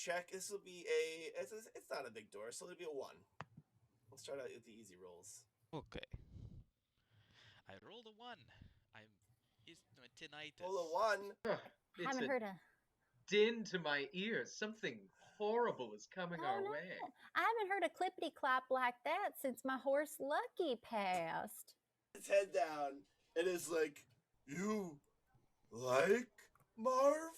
check. This will be it's not a big door, so it'll be a 1. Let's start out with the easy rolls. Okay. I rolled a 1. It's my tinnitus. Roll a 1. It's Haven't heard a din to my ears. Something horrible is coming our way. I haven't heard a clippity clap like that since my horse Lucky passed. His head down, and it's like, you like Marv?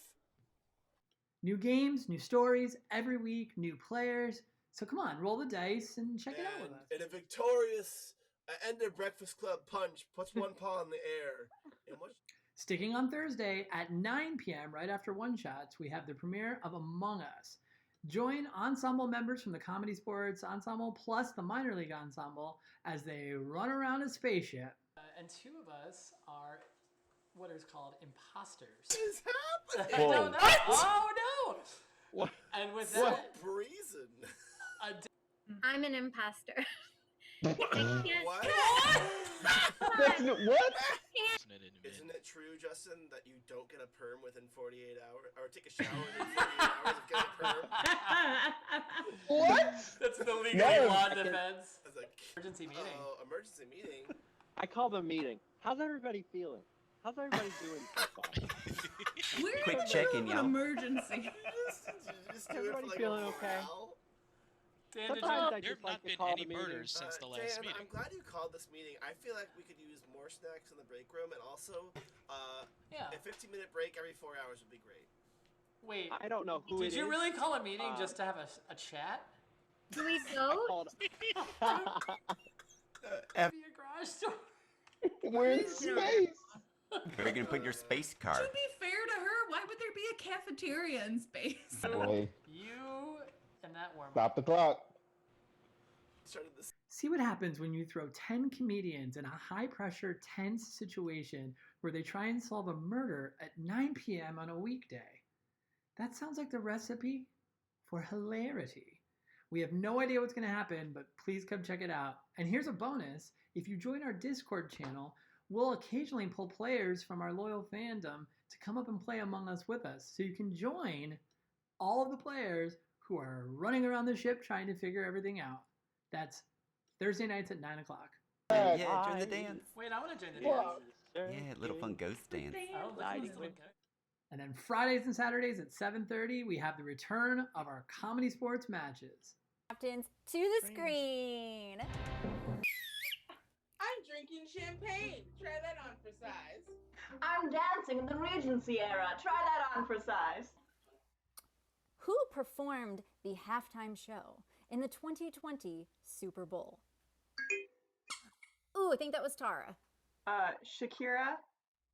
New games, new stories, every week, new players. So come on, roll the dice and check it out with us. And a victorious Ender Breakfast Club punch puts one paw in the air. And Sticking on Thursday at 9 p.m. right after One Shots, we have the premiere of Among Us. Join ensemble members from the Comedy Sports Ensemble plus the Minor League Ensemble as they run around a spaceship. And 2 of us are what is called imposters. What is happening? I don't know. Oh no! What? And with So that, brazen. I'm an imposter. What? That's what? Isn't it true, Justin, that you don't get a perm within 48 hours, or take a shower within 48 hours of getting a perm? What? that's the legal No. law defense. I was like, Emergency meeting. Oh, emergency meeting. I call the meeting. How's everybody feeling? How's everybody doing so far? We're quick check-in, y'all. Emergency. Just do it for Everybody like feeling a okay? morale. Dan, did Sometimes I There just have like not to been call any the meeting. murders since the last Dan, meeting. I'm glad you called this meeting. I feel like we could use more snacks in the break room, and also yeah. a 15-minute break every 4 hours would be great. Wait. I don't know who Did it you is. really call a meeting just to have a chat? Do we go? Called... Be a garage door. We're in space. Where are you gonna put your space car? To be fair to her, why would there be a cafeteria in space? Boy, You and that worm. stop the clock. Started this. See what happens when you throw 10 comedians in a high-pressure, tense situation where they try and solve a murder at 9 p.m. on a weekday. That sounds like the recipe for hilarity. We have no idea what's going to happen, but please come check it out. And here's a bonus. If you join our Discord channel, we'll occasionally pull players from our loyal fandom to come up and play Among Us with us. So you can join all of the players who are running around the ship trying to figure everything out. That's Thursday nights at 9 o'clock. Yeah, join the dance. Wait, I want to join the dance. Yeah, little fun ghost dance. Oh, Nice. let's look good. And then Fridays and Saturdays at 7:30, we have the return of our comedy sports matches. Captains to the screen. I'm drinking champagne. Try that on for size. I'm dancing in the Regency era. Try that on for size. Who performed the halftime show in the 2020 Super Bowl? Ooh, I think that was Tara. Shakira.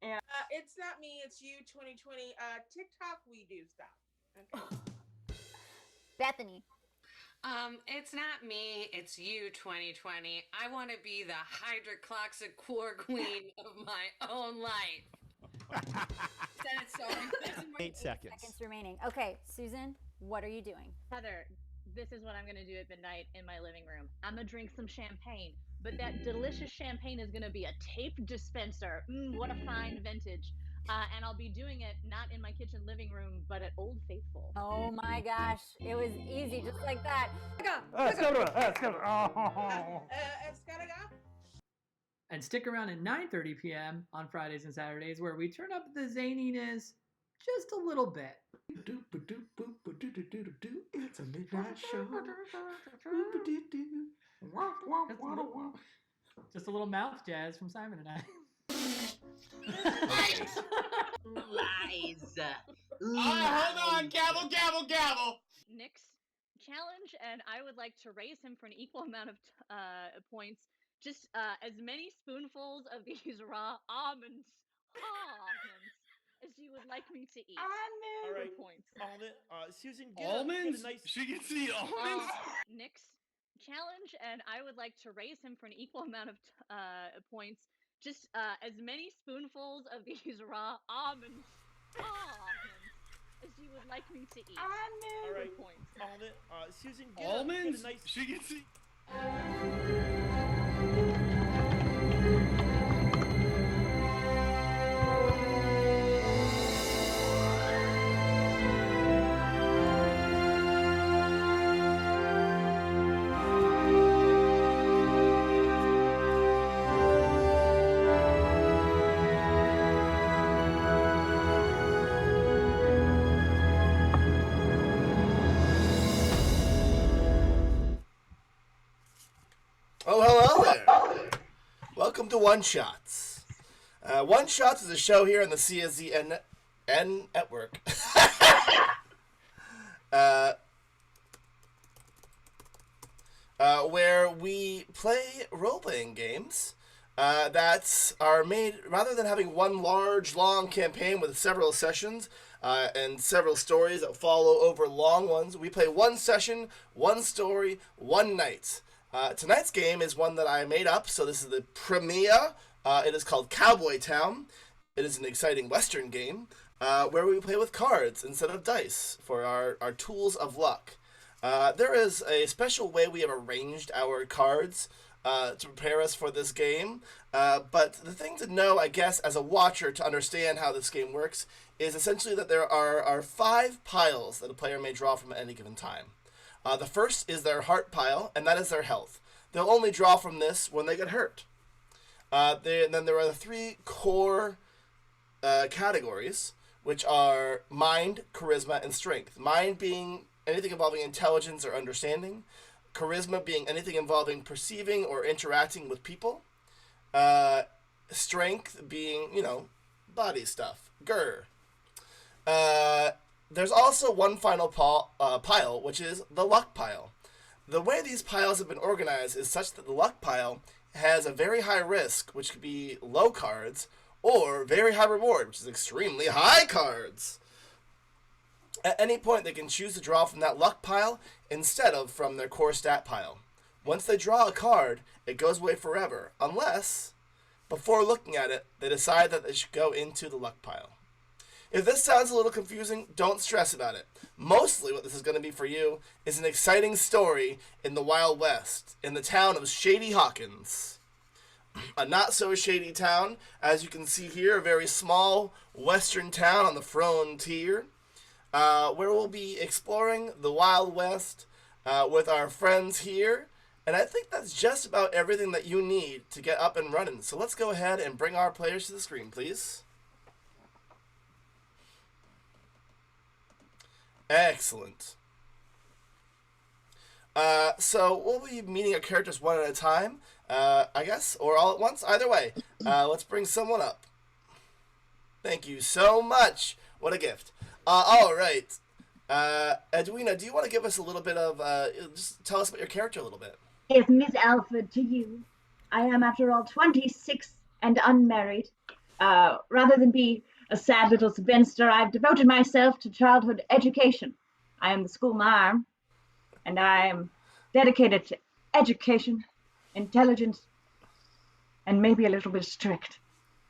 And It's not me. It's you. 2020. TikTok. We do stuff. Okay. Bethany. It's not me, it's you, 2020. I want to be the hydrocloxic queen of my own life. Said it so many 8 seconds remaining. Okay, Susan, what are you doing? Heather, this is what I'm going to do at midnight in my living room. I'm going to drink some champagne, but that delicious champagne is going to be a tape dispenser. What a fine vintage. And I'll be doing it not in my kitchen living room, but at Old Faithful. Oh my gosh, it was easy, just like that. Let's go. And stick around at 9:30 p.m. on Fridays and Saturdays where we turn up the zaniness just a little bit. It's a midnight show. Just a little mouth jazz from Simon and I. Lies. Hold on. Gavel, gavel, gavel. Nick's challenge, and I would like to raise him for an equal amount of points. Just as many spoonfuls of these raw almonds as you would like me to eat. Almonds. All right. Points. Susan, Almonds? Get a nice... She can see almonds? Nick's challenge, and I would like to raise him for an equal amount of points. Just as many spoonfuls of these raw almonds as you would like me to eat. Almonds. All right. Points. Susan, Almonds? Get a nice... She can see. to One Shots. One Shots is a show here on the CSZN network. Where we play role-playing games that are made, rather than having one large, long campaign with several sessions and several stories that follow over long ones, we play one session, one story, one night. Tonight's game is one that I made up, so this is the premiere. It is called Cowboytown. It is an exciting Western game where we play with cards instead of dice for our tools of luck. There is a special way we have arranged our cards to prepare us for this game, but the thing to know, I guess, as a watcher to understand how this game works is essentially that there are 5 piles that a player may draw from at any given time. The first is their heart pile, and that is their health. They'll only draw from this when they get hurt. Then there are the 3 core categories, which are mind, charisma, and strength. Mind being anything involving intelligence or understanding. Charisma being anything involving perceiving or interacting with people. Strength being, body stuff. Grr. There's also one final pile, which is the luck pile. The way these piles have been organized is such that the luck pile has a very high risk, which could be low cards, or very high reward, which is extremely high cards. At any point, they can choose to draw from that luck pile instead of from their core stat pile. Once they draw a card, it goes away forever, unless, before looking at it, they decide that they should go into the luck pile. If this sounds a little confusing, don't stress about it. Mostly what this is going to be for you is an exciting story in the Wild West, in the town of Shady Hawkins. A not-so-shady town, as you can see here, a very small western town on the frontier, where we'll be exploring the Wild West with our friends here. And I think that's just about everything that you need to get up and running. So let's go ahead and bring our players to the screen, please. Excellent. So we'll be meeting our characters one at a time, I guess, or all at once. Either way, let's bring someone up. Thank you so much. What a gift. All right. Edwina, do you want to give us a little bit of, just tell us about your character a little bit? Yes, Miss Alford, to you. I am, after all, 26 and unmarried. Rather than be a sad little spinster, I've devoted myself to childhood education. I am the school marm, and I am dedicated to education, intelligence, and maybe a little bit strict.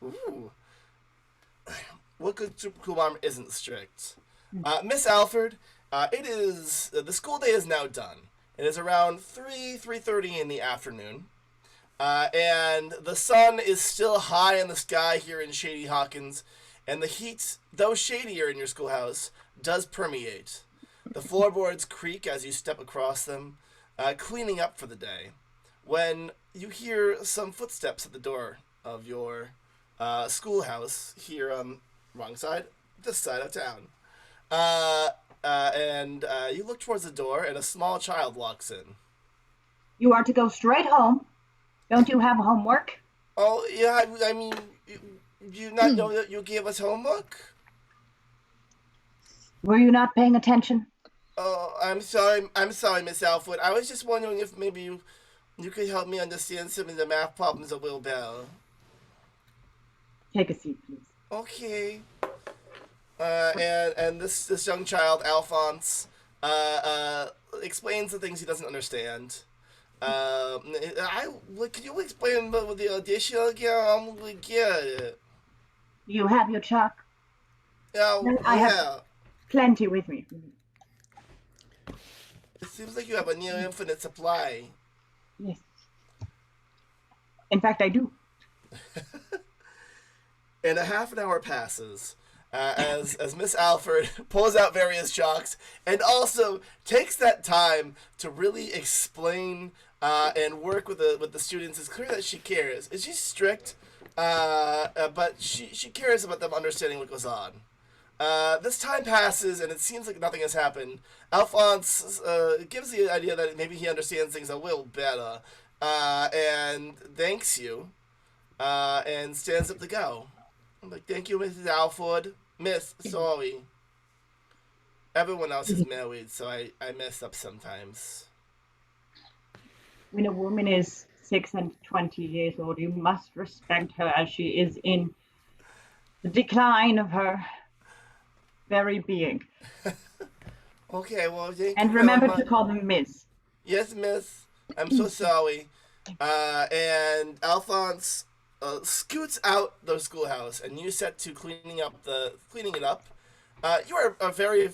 Ooh. What good school marm isn't strict? Miss Alford, it is, the school day is now done. It is around 3:30 in the afternoon. And the sun is still high in the sky here in Shady Hawkins, and the heat, though shadier in your schoolhouse, does permeate. The floorboards creak as you step across them, cleaning up for the day, when you hear some footsteps at the door of your schoolhouse here on wrong side, this side of town. And you look towards the door, and a small child walks in. You are to go straight home. Don't you have homework? Oh, yeah, I mean, you not know that you gave us homework? Were you not paying attention? Oh, I'm sorry, Miss Alford. I was just wondering if maybe you could help me understand some of the math problems a little better. Take a seat, please. Okay. And this young child, Alphonse, explains the things he doesn't understand. Can you explain with the addition again? I'm gonna get it. You have your chalk? I have plenty with me. It seems like you have a near infinite supply. Yes. In fact, I do. And a half an hour passes as Miss Alford pulls out various chalks and also takes that time to really explain and work with the students. It's clear that she cares. She's strict, but she cares about them understanding what goes on. This time passes, and it seems like nothing has happened. Alphonse gives the idea that maybe he understands things a little better, and thanks you. and stands up to go. I'm like, thank you, Mrs. Alford. Miss, sorry. Everyone else is married, so I mess up sometimes. When a woman is 6 and 20 years old, you must respect her as she is in the decline of her very being. Okay, well, thank you. And remember to call them Miss. Yes, Miss. I'm so sorry. And Alphonse scoots out the schoolhouse, and you set to cleaning it up. You are a very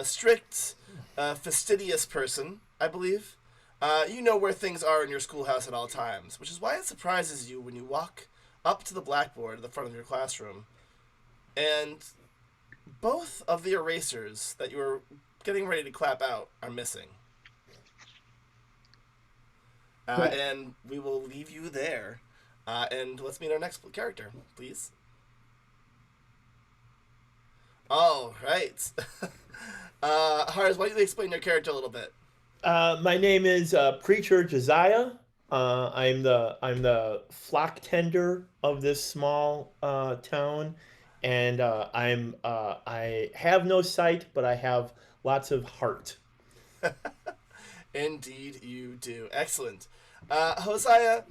strict, fastidious person, I believe. You know where things are in your schoolhouse at all times, which is why it surprises you when you walk up to the blackboard at the front of your classroom, and both of the erasers that you were getting ready to clap out are missing. And we will leave you there. And let's meet our next character, please. All right. Hars, why don't you explain your character a little bit? My name is Preacher Josiah. I'm the flock tender of this small town, and I have no sight, but I have lots of heart. Indeed, you do. Excellent. Hosea,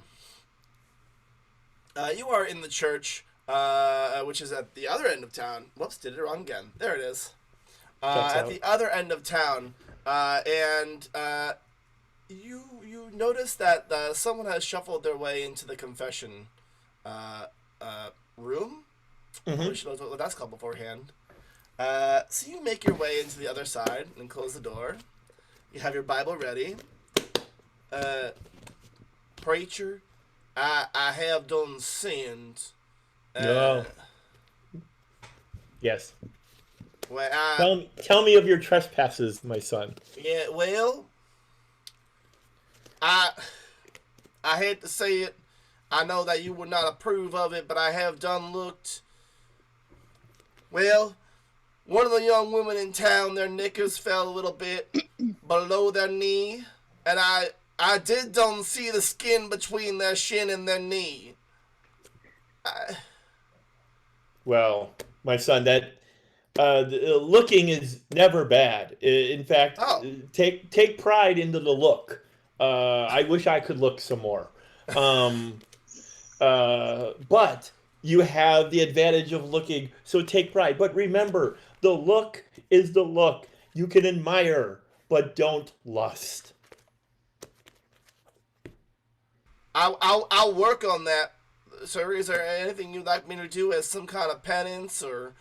you are in the church, which is at the other end of town. Whoops, did it wrong again. There it is. At the other end of town, and you notice that someone has shuffled their way into the confession room. Mm-hmm. I should know what that's called beforehand. So you make your way into the other side and close the door. You have your Bible ready. Preacher, I have done sinned. No. Yes. Well, tell me of your trespasses, my son. Yeah, well, I hate to say it. I know that you would not approve of it, but I have looked. Well, one of the young women in town, their knickers fell a little bit below their knee, and I did see the skin between their shin and their knee. Well, my son, that looking is never bad. In fact, take pride into the look. I wish I could look some more. But you have the advantage of looking, so take pride. But remember, the look is the look. You can admire, but don't lust. I'll work on that. Sir, is there anything you'd like me to do as some kind of penance or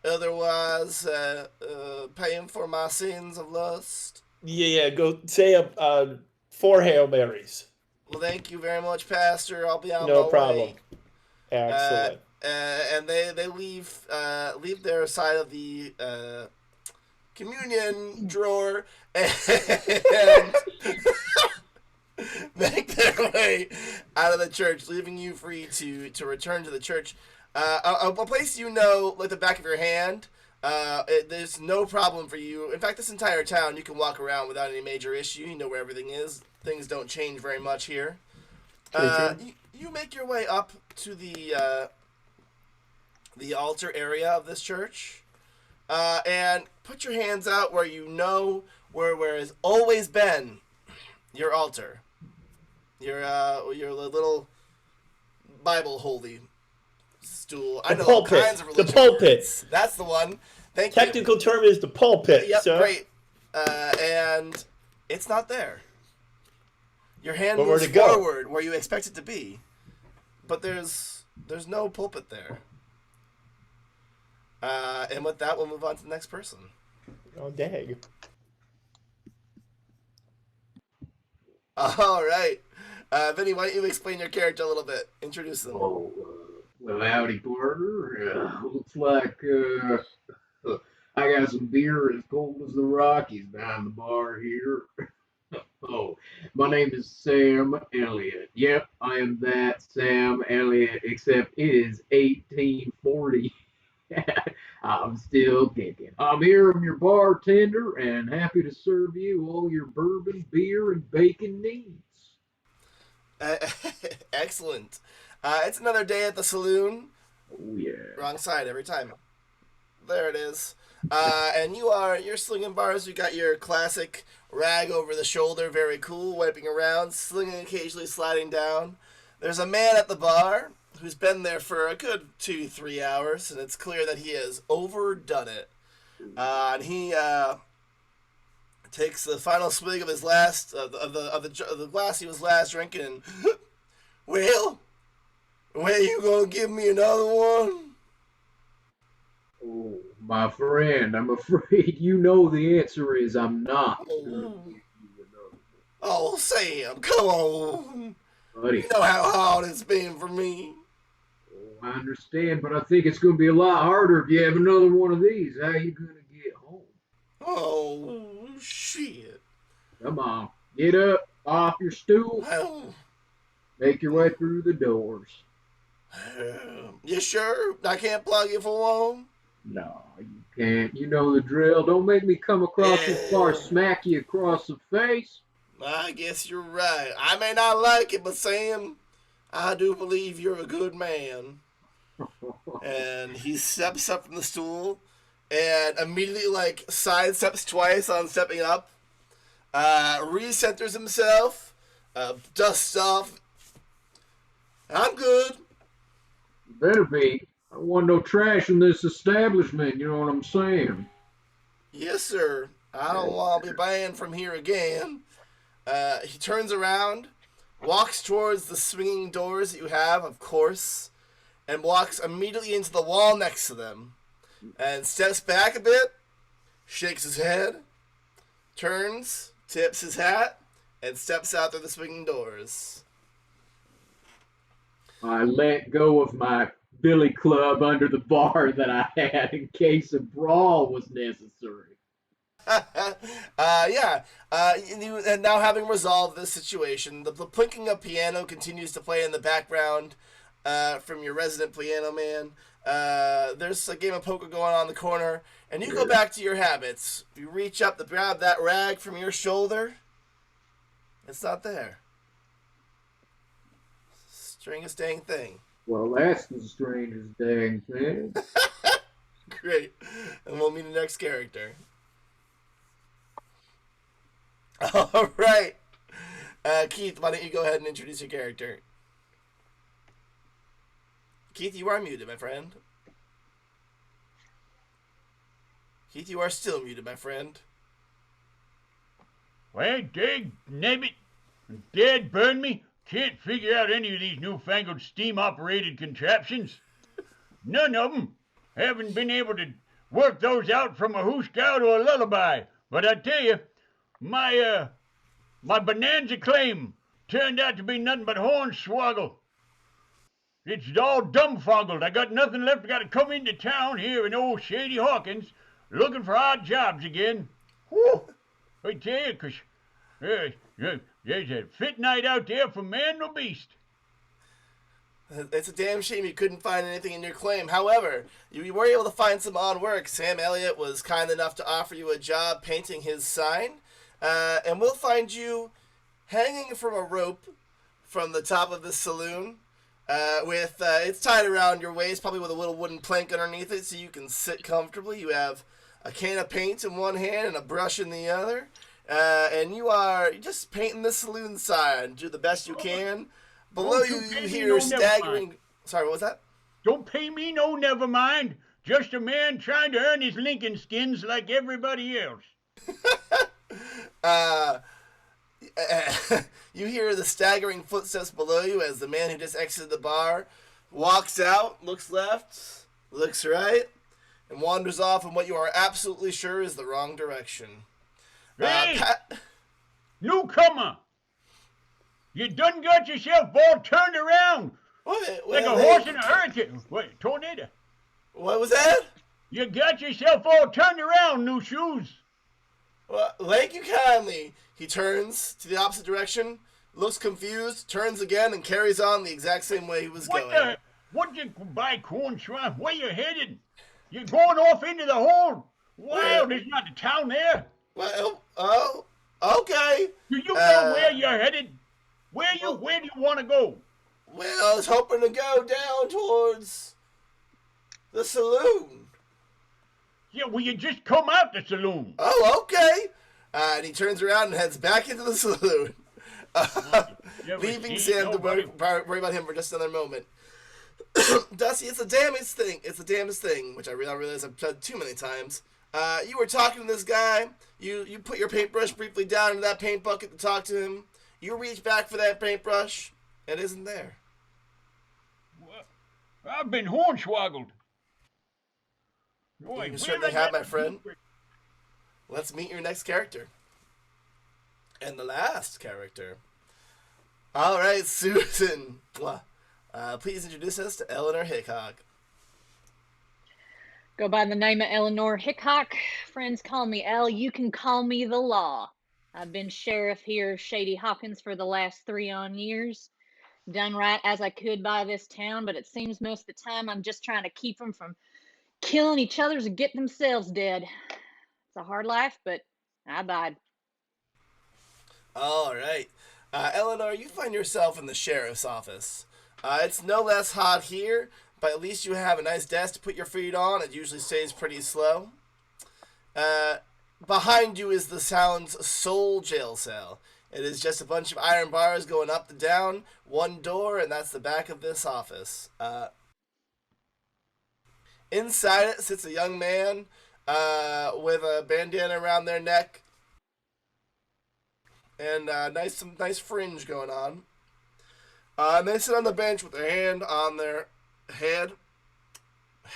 otherwise paying for my sins of lust? Yeah, go say 4 Hail Marys. Well, thank you very much, Pastor. I'll be on No my problem. way. Excellent. And they leave their side of the communion drawer and make their way out of the church, leaving you free to return to the church. A place you know like the back of your hand. There's no problem for you. In fact, this entire town, you can walk around without any major issue. You know where everything is. Things don't change very much here. You make your way up to the altar area of this church, and put your hands out where you know where has always been your altar. Your little Bible holy stool. I know all kinds of religion. The pulpit. Words. That's the one. Thank you. Technical term is the pulpit. Yep, sir. Great. And it's not there. Your hand moves forward where you expect it to be, but there's no pulpit there. And with that, we'll move on to the next person. Oh, dang. All right. Vinny, why don't you explain your character a little bit? Introduce them. Oh, well, howdy, partner. Looks like I got some beer as cold as the Rockies behind the bar here. Oh, my name is Sam Elliott. Yep, I am that Sam Elliott, except it is 1840. I'm still kicking. I'm here, I'm your bartender, and happy to serve you all your bourbon, beer, and bacon needs. Excellent. It's another day at the saloon. Oh, yeah. Wrong side every time. There it is. And you're slinging bars. You got your classic rag over the shoulder, very cool, wiping around, slinging occasionally, sliding down. There's a man at the bar who's been there for a good 2-3 hours, and it's clear that he has overdone it. And he takes the final swig of his last of the glass he was last drinking. And, well, when you gonna give me another one? Oh, my friend, I'm afraid you know the answer is I'm not. Oh, Sam, come on. Buddy. You know how hard it's been for me. Oh, I understand, but I think it's going to be a lot harder if you have another one of these. How you going to get home? Oh, shit. Come on, get up off your stool. Make your way through the doors. You sure I can't plug you for one? No, you can't. You know the drill. Don't make me come across your car, smack you across the face. I guess you're right. I may not like it, but Sam, I do believe you're a good man. And he steps up from the stool and immediately, like, sidesteps twice on stepping up. Recenters himself. Dusts off. I'm good. Better be. I don't want no trash in this establishment, you know what I'm saying? Yes, sir. I don't want to be banned from here again. He turns around, walks towards the swinging doors that you have, of course, and walks immediately into the wall next to them, and steps back a bit, shakes his head, turns, tips his hat, and steps out through the swinging doors. I let go of my billy club under the bar that I had in case a brawl was necessary. And now having resolved this situation, the plinking of piano continues to play in the background from your resident piano man. There's a game of poker going on in the corner, and you go back to your habits. You reach up to grab that rag from your shoulder. It's not there. Strangest dang thing. Well, that's the strangest dang thing. Great. And we'll meet the next character. All right. Keith, why don't you go ahead and introduce your character? Keith, you are muted, my friend. Keith, you are still muted, my friend. Well, dag nabbit, Dad burn me. Can't figure out any of these newfangled steam-operated contraptions. None of them. Haven't been able to work those out from a hoosegow to a lullaby. But I tell you, my bonanza claim turned out to be nothing but hornswoggle. It's all dumbfoggled. I got nothing left. I got to come into town here in old Shady Hawkins looking for odd jobs again. Whew. I tell you, 'cause there's a fit night out there for man or beast. It's a damn shame you couldn't find anything in your claim. However, you were able to find some odd work. Sam Elliott was kind enough to offer you a job painting his sign. And we'll find you hanging from a rope from the top of the saloon. It's tied around your waist, probably with a little wooden plank underneath it so you can sit comfortably. You have a can of paint in one hand and a brush in the other. And you are just painting the saloon sign. Do the best you can. Below you hear staggering... Sorry, what was that? Don't pay me no never mind. Just a man trying to earn his Lincoln skins like everybody else. You hear the staggering footsteps below you as the man who just exited the bar walks out, looks left, looks right, and wanders off in what you are absolutely sure is the wrong direction. Hey, newcomer! You done got yourself all turned around like a horse in a hurricane. Wait, tornado. What was that? You got yourself all turned around, new shoes. Well, thank you kindly. He turns to the opposite direction, looks confused, turns again, and carries on the exact same way he was going. What you buy corn swamp? Where you headed? You're going off into the hole. Wow, there's not a town there. Well, okay. Do you know where you're headed? Where do you want to go? Well, I was hoping to go down towards the saloon. Yeah, well, you just come out the saloon. Oh, okay. And he turns around and heads back into the saloon, leaving Sam to worry about him for just another moment. Dusty, it's the damnedest thing. It's the damnedest thing, which I realize I've said too many times. You were talking to this guy. You put your paintbrush briefly down into that paint bucket to talk to him. You reach back for that paintbrush. It isn't there. Well, I've been hornswoggled. You can certainly have, my friend. Let's meet your next character. And the last character. All right, Susan. Please introduce us to Eleanor Hickok. Go by the name of Eleanor Hickok. Friends call me Elle. You can call me the law. I've been sheriff here of Shady Hawkins for the last 3 years. Done right as I could by this town, but it seems most of the time I'm just trying to keep them from killing each other and get themselves dead. It's a hard life, but I abide. All right. Eleanor, you find yourself in the sheriff's office. It's no less hot here, but at least you have a nice desk to put your feet on. It usually stays pretty slow. Behind you is the town's sole jail cell. It is just a bunch of iron bars going up and down, one door, and that's the back of this office. Inside it sits a young man with a bandana around their neck and some nice fringe going on. And they sit on the bench with their hand on their head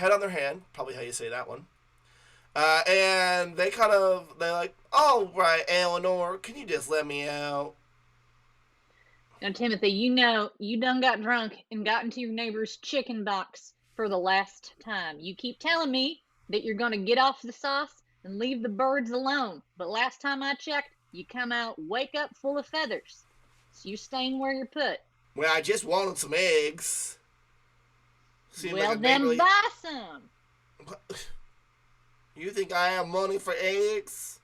on their hand, probably how you say that one. And they're like, all right, Eleanor, can you just let me out? Now, Timothy, you know you done got drunk and got into your neighbor's chicken box for the last time. You keep telling me that you're going to get off the sauce and leave the birds alone. But last time I checked, you come out wake up full of feathers. So you staying where you're put. Well, I just wanted some eggs. Well, then buy some. You think I have money for eggs?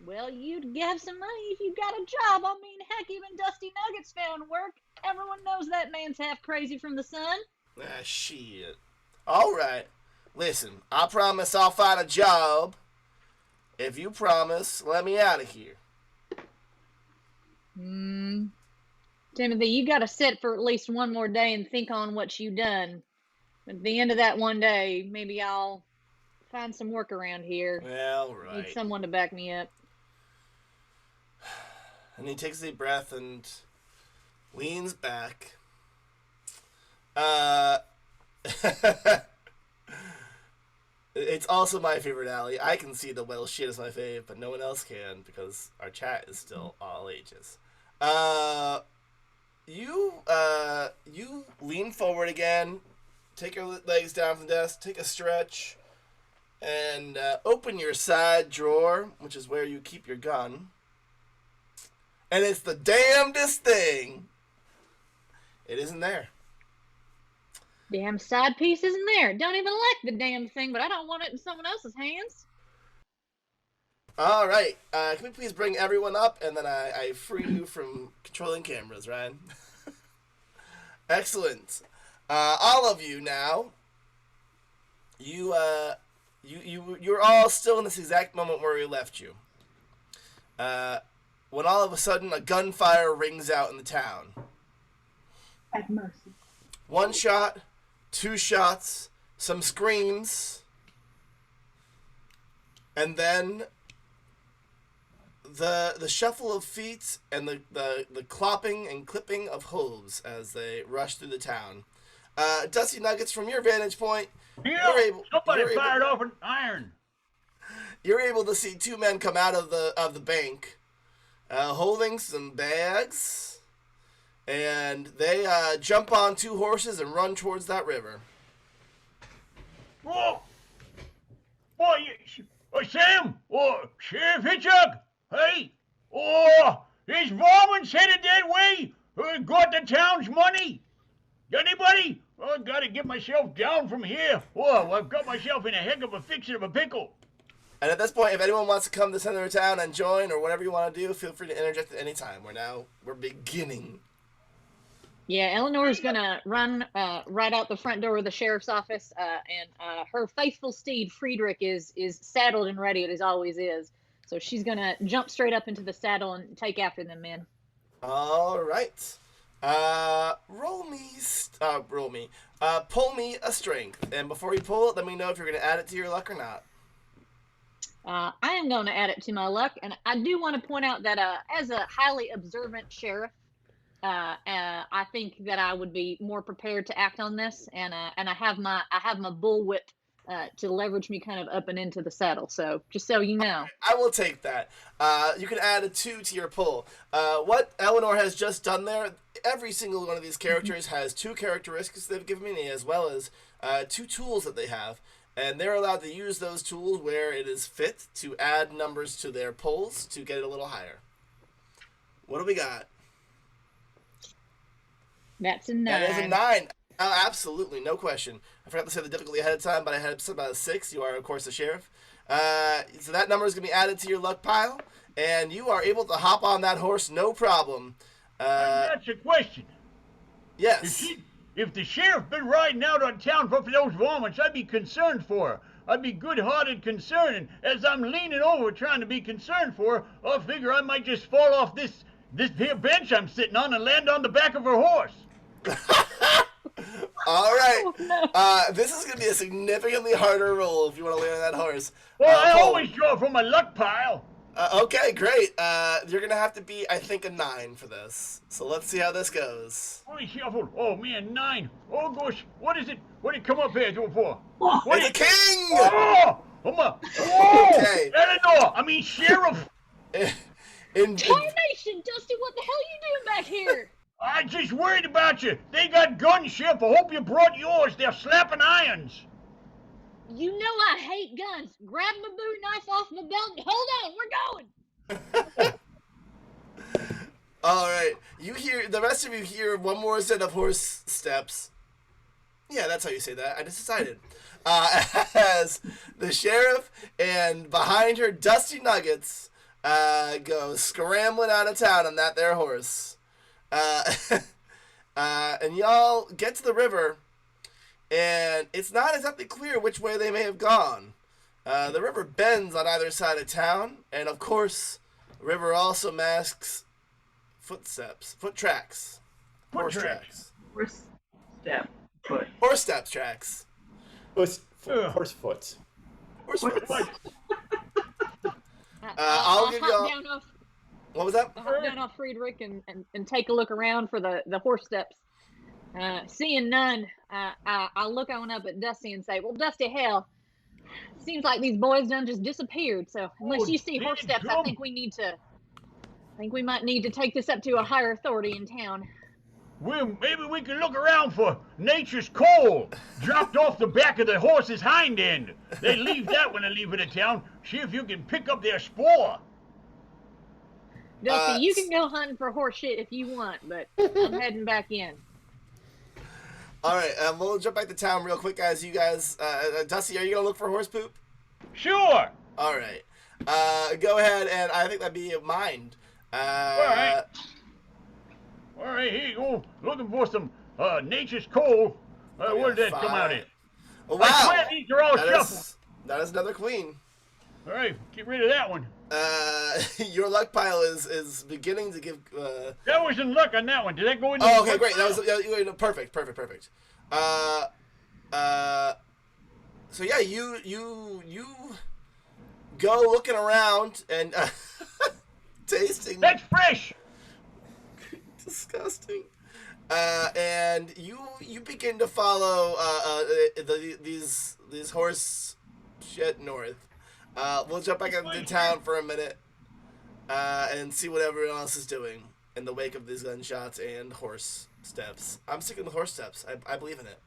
Well, you'd have some money if you got a job. I mean, heck, even Dusty Nuggets found work. Everyone knows that man's half crazy from the sun. Ah, shit. All right. Listen, I promise I'll find a job. If you promise, let me out of here. Timothy, you got to sit for at least one more day and think on what you done. At the end of that one day, maybe I'll find some work around here. Well, right. Need someone to back me up. And he takes a deep breath and leans back. It's also my favorite alley. I can see the well shit is my fave, but no one else can because our chat is still all ages. You lean forward again, take your legs down from the desk, take a stretch, and open your side drawer, which is where you keep your gun. And it's the damnedest thing. It isn't there. Damn side piece isn't there. Don't even like the damn thing, but I don't want it in someone else's hands. All right. Can we please bring everyone up, and then I free you from controlling cameras, Ryan? Excellent. All of you now. You're all still in this exact moment where we left you. When all of a sudden a gunfire rings out in the town. Have mercy. 1 shot, 2 shots, some screams, and then the shuffle of feet and the clopping and clipping of hooves as they rush through the town. Dusty Nuggets, from your vantage point, somebody fired off an iron. You're able to see 2 men come out of the bank, holding some bags, and they jump on 2 horses and run towards that river. Whoa! Boy, Sam! Oh, Sheriff Hitchcock! Hey! Oh, his varmints headed that way! Got the town's money! Anybody? Oh, I gotta get myself down from here. Oh, I've got myself in a heck of a fixin' of a pickle. And at this point, if anyone wants to come to the center of town and join or whatever you want to do, feel free to interject at any time. We're beginning. Yeah, Eleanor's gonna run right out the front door of the sheriff's office, and her faithful steed Friedrich is saddled and ready as always is. So she's gonna jump straight up into the saddle and take after them men. All right. Pull me a strength, and before you pull it, let me know if you're gonna add it to your luck or not. I am going to add it to my luck, and I do want to point out that as a highly observant sheriff, I think that I would be more prepared to act on this, and I have my bullwhip to leverage me kind of up and into the saddle. So just so you know, I will take that. You can add a 2 to your pull. What Eleanor has just done there, every single one of these characters has 2 characteristics they've given me, as well as 2 tools that they have. And they're allowed to use those tools where it is fit to add numbers to their pulls to get it a little higher. What do we got? That's a 9. That is a 9. Absolutely, no question. I forgot to say the difficulty ahead of time, but I had it about a 6. You are, of course, the sheriff. So that number is going to be added to your luck pile, and you are able to hop on that horse no problem. That's a question. Yes. If the sheriff been riding out on town for those varmints, I'd be concerned for her. I'd be good-hearted concerned, and as I'm leaning over trying to be concerned for her, I figure I might just fall off this here bench I'm sitting on and land on the back of her horse. All right. This is going to be a significantly harder roll if you want to land on that horse. Well, I always draw from my luck pile. Okay, great. You're going to have to be, I think, a 9 for this. So let's see how this goes. Holy shuffle. Oh, man, 9. Oh, gosh. What is it? What did it come up here for? It's a king! Oh! Okay. Eleanor! I mean, sheriff! Tarnation! Dusty, what the hell are you doing back here? I'm just worried about you. They got guns, Sheriff. I hope you brought yours. They're slapping irons. You know I hate guns. Grab my bowie knife off my belt and hold on, we're going. All right. The rest of you hear one more set of horse steps. Yeah, that's how you say that. I just decided. As the sheriff and behind her Dusty Nuggets go scrambling out of town on that there horse. And y'all get to the river, and it's not exactly clear which way they may have gone. The river bends on either side of town, and of course, the river also masks foot tracks. Horse tracks. Horse step foot. Horse steps tracks. Horse foots. Horse foots. I'll give y'all. What was that? I'll hop down off Friedrich and take a look around for the horse steps. Seeing none, I'll look on up at Dusty and say, well, Dusty, hell, seems like these boys done just disappeared. So unless you see horse steps, I think we might need to take this up to a higher authority in town. Well, maybe we can look around for nature's coal dropped off the back of the horse's hind end. They leave that when they leave the town. See if you can pick up their spoor. Dusty, you can go hunting for horse shit if you want, but I'm heading back in. All right, we'll jump back to town real quick, guys. You guys, Dusty, are you gonna look for horse poop? Sure. All right. Go ahead, and I think that'd be mind. All right. All right, here you go. Looking for some nature's coal. Where did that come out in? Oh, wow. I swear these are all shuffled. That is another queen. All right, get rid of that one. Your luck pile is beginning to give. That was in luck on that one. Did that go in? Oh, okay, great. That was perfect. So yeah, you go looking around and tasting. That's fresh. Disgusting. And you begin to follow these horse shit north. We'll jump back into town for a minute and see what everyone else is doing in the wake of these gunshots and horse steps. I'm sticking with horse steps. I believe in it.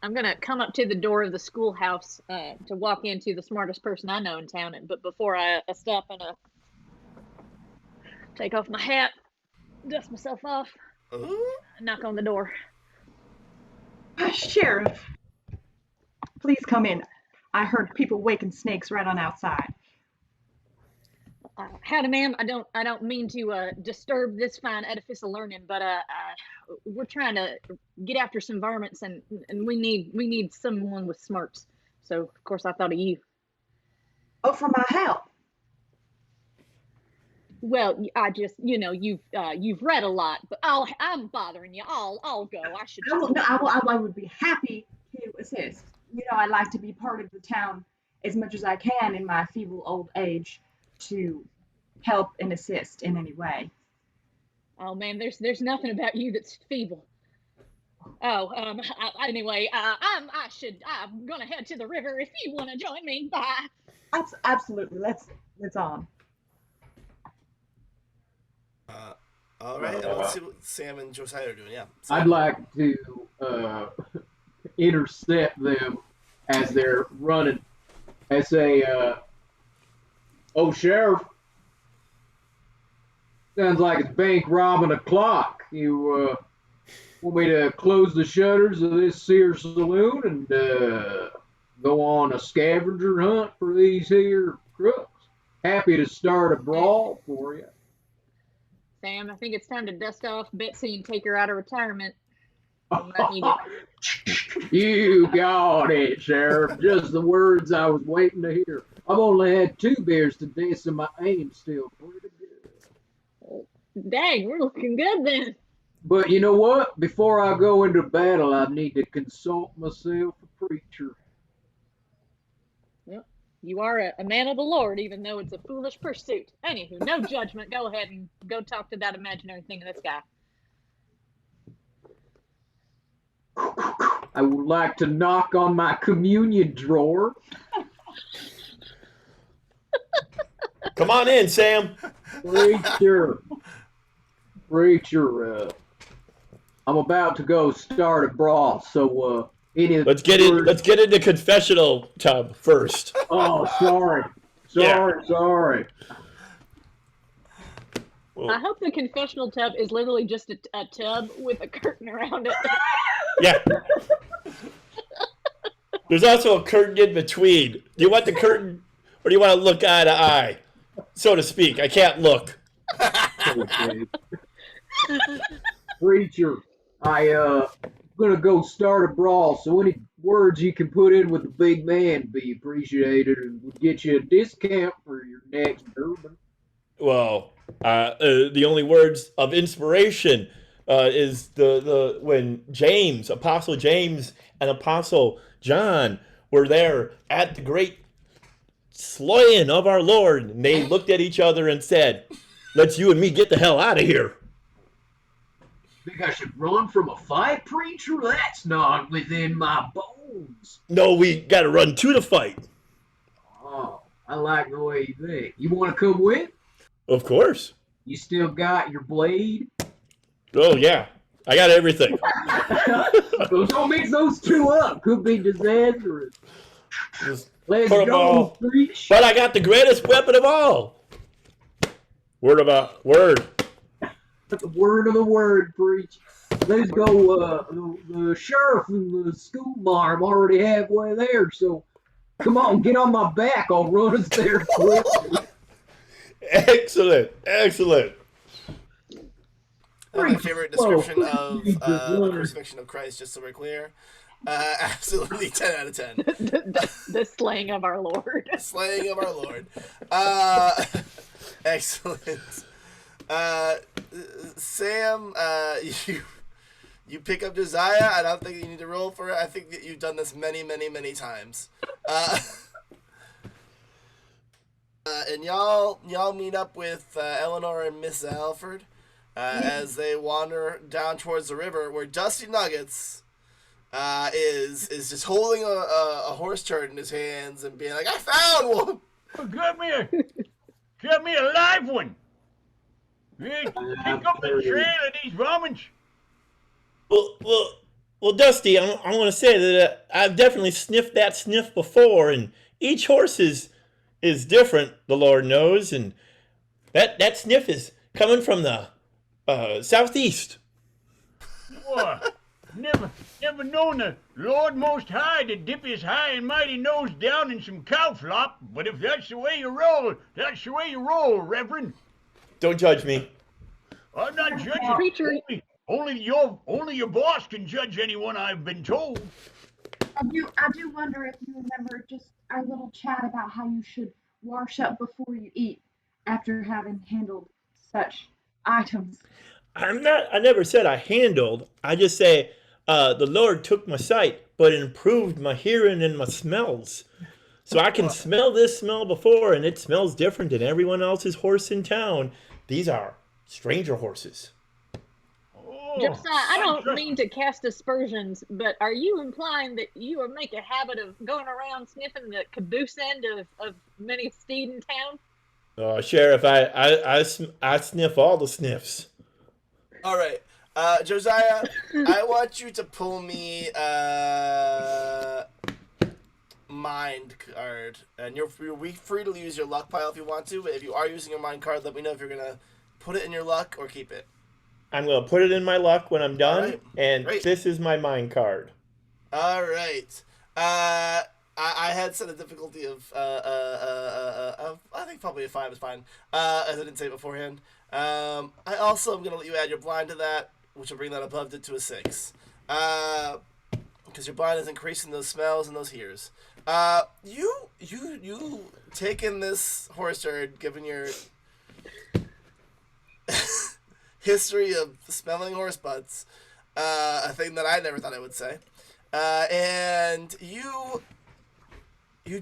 I'm gonna come up to the door of the schoolhouse to walk into the smartest person I know in town. But before I stop and take off my hat, dust myself off, knock on the door. Sheriff, please come in. I heard people waking snakes right on outside. Howdy, ma'am. I don't mean to disturb this fine edifice of learning, but we're trying to get after some varmints, and we need someone with smarts. So of course I thought of you. Oh, for my help. Well, I just you've read a lot, but I'm bothering you. I'll go. I should. I would be happy to assist. I like to be part of the town as much as I can in my feeble old age to help and assist in any way. Oh man, there's nothing about you that's feeble. Oh, anyway, I'm gonna head to the river if you want to join me. Bye. Absolutely. Let's on. All right, let's see what Sam and Josiah are doing. Yeah. I'd like to intercept them as they're running. I say, "Oh, Sheriff, sounds like it's bank robbing o'clock. You want me to close the shutters of this here saloon and go on a scavenger hunt for these here crooks? Happy to start a brawl for you." Sam, I think it's time to dust off Betsy and take her out of retirement. You got it, Sheriff. Just the words I was waiting to hear. I've only had 2 beers today, so my aim's still pretty good. Dang, we're looking good then. But you know what? Before I go into battle, I need to consult myself a preacher. Yep. You are a man of the Lord, even though it's a foolish pursuit. Anywho, no judgment. Go ahead and go talk to that imaginary thing in the sky. I would like to knock on my communion drawer. Come on in, Sam. Preacher, I'm about to go start a brawl, so let's get in the confessional tub first. Oh, sorry. I hope the confessional tub is literally just a tub with a curtain around it. Yeah. There's also a curtain in between. Do you want the curtain, or do you want to look eye to eye, so to speak? I can't look. Preacher, I gonna go start a brawl, so any words you can put in with the big man be appreciated, and we'll get you a discount for your next bourbon. Well, the only words of inspiration is the when Apostle James and Apostle John were there at the great slaying of our Lord, and they looked at each other and said, "Let's you and me get the hell out of here." Think I should run from a fight, preacher? That's not within my bones. No, we got to run to the fight. Oh, I like the way you think. You want to come with? Of course. You still got your blade? Oh, yeah. I got everything. Don't mix those 2 up. Could be disastrous. Let's go, preach. But I got the greatest weapon of all. Word. The word of the word, preach. Let's go. The sheriff and the school marm already halfway there, so come on, get on my back. I'll run us there quickly. Excellent. My favorite description of the crucifixion of Christ, just so we're clear. Absolutely 10 out of 10. The slaying of our Lord. Slaying of our Lord. Excellent. Sam, you pick up Josiah. I don't think you need to roll for it. I think that you've done this many, many, many times. And y'all meet up with Eleanor and Miss Alfred as they wander down towards the river, where Dusty Nuggets is just holding a horse turd in his hands and being like, "I found one. Got me a live one. Hey, pick up the trail of these varmints." Well, Dusty, I want to say that I've definitely sniffed that sniff before, and each horse is different, the Lord knows, and that sniff is coming from the southeast. What? Never never known the Lord Most High to dip his high and mighty nose down in some cow flop, but if that's the way you roll, that's the way you roll, Reverend. Don't judge me. I'm not judging. Preacher. Only your boss can judge anyone, I've been told. I do wonder if you remember just our little chat about how you should wash up before you eat after having handled such items. I never said I handled. I just say the Lord took my sight, but improved my hearing and my smells. So I can smell this smell before, and it smells different than everyone else's horse in town. These are stranger horses. Josiah, I don't mean to cast aspersions, but are you implying that you make a habit of going around sniffing the caboose end of many steed in town? Sheriff, I sniff all the sniffs. All right, Josiah, I want you to pull me mind card, and you're free to use your luck pile if you want to. But if you are using your mind card, let me know if you're gonna put it in your luck or keep it. I'm gonna put it in my luck when I'm done, right. and Great. This is my mind card. All right. I had set a difficulty of I think probably a 5 is fine. As I didn't say beforehand. I also am gonna let you add your blind to that, which will bring that above it to a 6. Because your blind is increasing those smells and those hears. You taking this horse herd, given your history of smelling horse butts, a thing that I never thought I would say, and you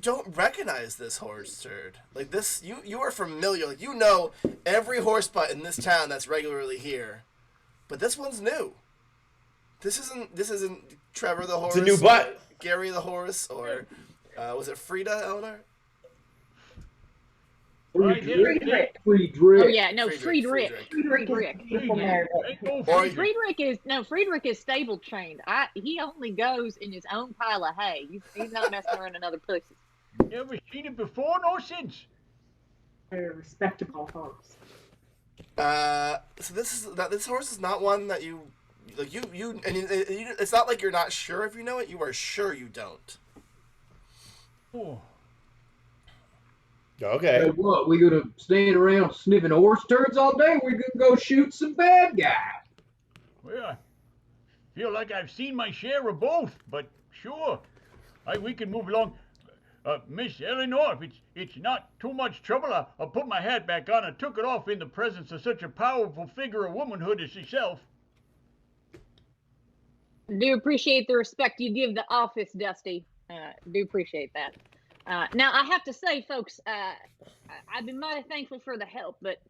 don't recognize this horse herd. Like this, you are familiar. Like you know every horse butt in this town that's regularly here, but this one's new. This isn't Trevor the horse. It's a new butt. Gary the horse, or was it Frida, Eleanor? Friedrich. Oh yeah, no, Friedrich. Friedrich is stable trained. He only goes in his own pile of hay. He's not messing around in other places. Never seen it before, nor since. Very respectable horse. So this horse is not one that you like. It's not like you're not sure if you know it. You are sure you don't. Oh. Okay. So what? We gonna stand around sniffing horse turds all day? We're gonna go shoot some bad guys. Well, I feel like I've seen my share of both, but sure, we can move along. Miss Eleanor, if it's not too much trouble, I'll put my hat back on. I took it off in the presence of such a powerful figure of womanhood as yourself. Do appreciate the respect you give the office, Dusty. Do appreciate that. Now, I have to say, folks, I've been mighty thankful for the help, but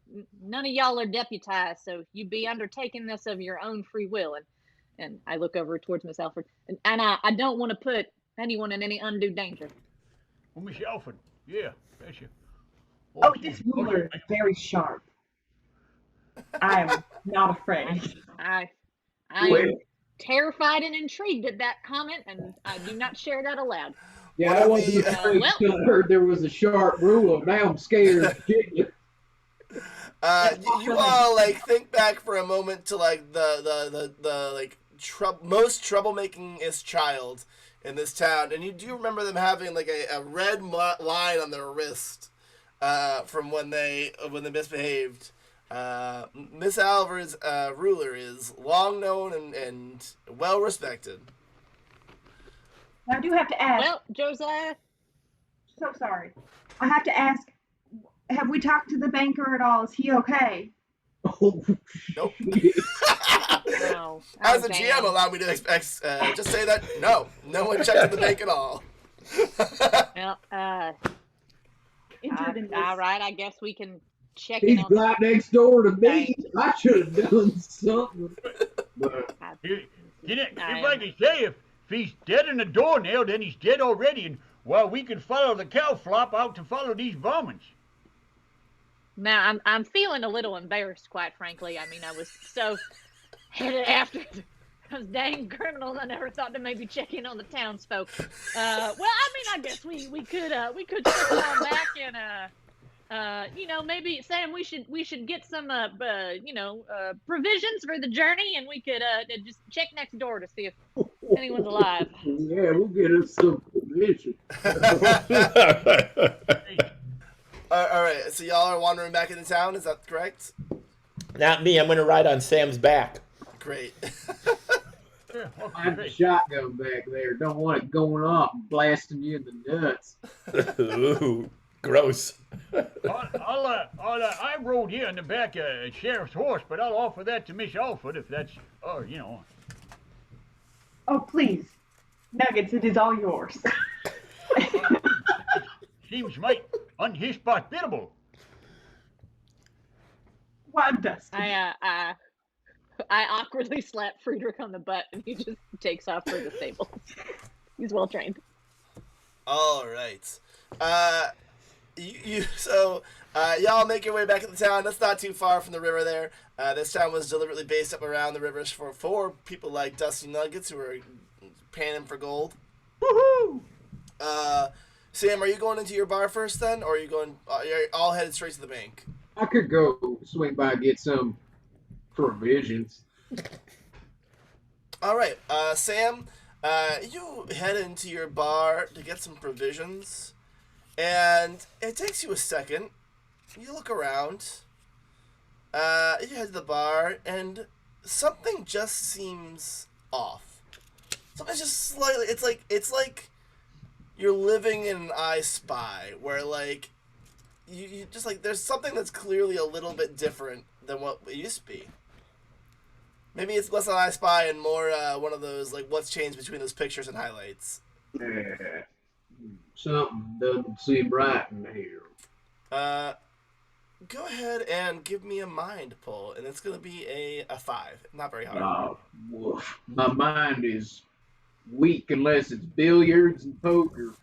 none of y'all are deputized, so you'd be undertaking this of your own free will. And I look over towards Miss Alfred, and I don't want to put anyone in any undue danger. Well, Miss Alfred, yeah, that's you. Oh, this ruler is very sharp. I am not afraid. I am terrified and intrigued at that comment, and I do not share that aloud. Yeah, I wasn't afraid until I heard there was a sharp ruler. Now I'm scared. You all like think back for a moment to like the like most troublemakingest child in this town, and you do remember them having like a red line on their wrist from when they misbehaved. Miss Alvar's ruler is long known and well respected. I do have to ask. Well, Josiah. So sorry. I have to ask. Have we talked to the banker at all? Is he okay? Oh, nope. No. As a GM, allow me to just say that no one checked the bank at all. Well, all right. I guess we can check He's in on. right next door to me. I should have done something. But If I can say, if he's dead in the doornail, then he's dead already, and we could follow the cow flop out to follow these varmints. Now, I'm feeling a little embarrassed, quite frankly. I mean, I was so headed after those dang criminals. I never thought to maybe check in on the townsfolk. Well, I mean, I guess we could circle on back and maybe Sam, we should get some provisions for the journey, and we could just check next door to see if anyone's alive. Yeah, we'll get us some provision. All right, so y'all are wandering back into town. Is that correct? Not me. I'm going to ride on Sam's back. Great. I have a shotgun back there. Don't want it going off and blasting you in the nuts. Ooh, gross. I rode here on the back of a sheriff's horse, but I'll offer that to Miss Alford if that's, Oh, please. Nuggets, it is all yours. Seems might unhospitable. What does? I awkwardly slap Friedrich on the butt, and he just takes off for the stables. He's well trained. All right. Y'all make your way back into town. That's not too far from the river there. This town was deliberately based up around the rivers for people like Dusty Nuggets who are panning for gold. Woohoo! Sam, are you going into your bar first then, or are you going? You're all headed straight to the bank. I could go swing by and get some provisions. All right, Sam, you head into your bar to get some provisions, and it takes you a second. You look around. You head to the bar, and something just seems off. Something's just slightly. It's like you're living in an I Spy, where like you just like there's something that's clearly a little bit different than what it used to be. Maybe it's less an I Spy and more one of those like what's changed between those pictures and highlights. Yeah. Something doesn't seem right in here. Go ahead and give me a mind pull, and it's gonna be a 5. Not very hard. Oh, woof. My mind is weak unless it's billiards and poker.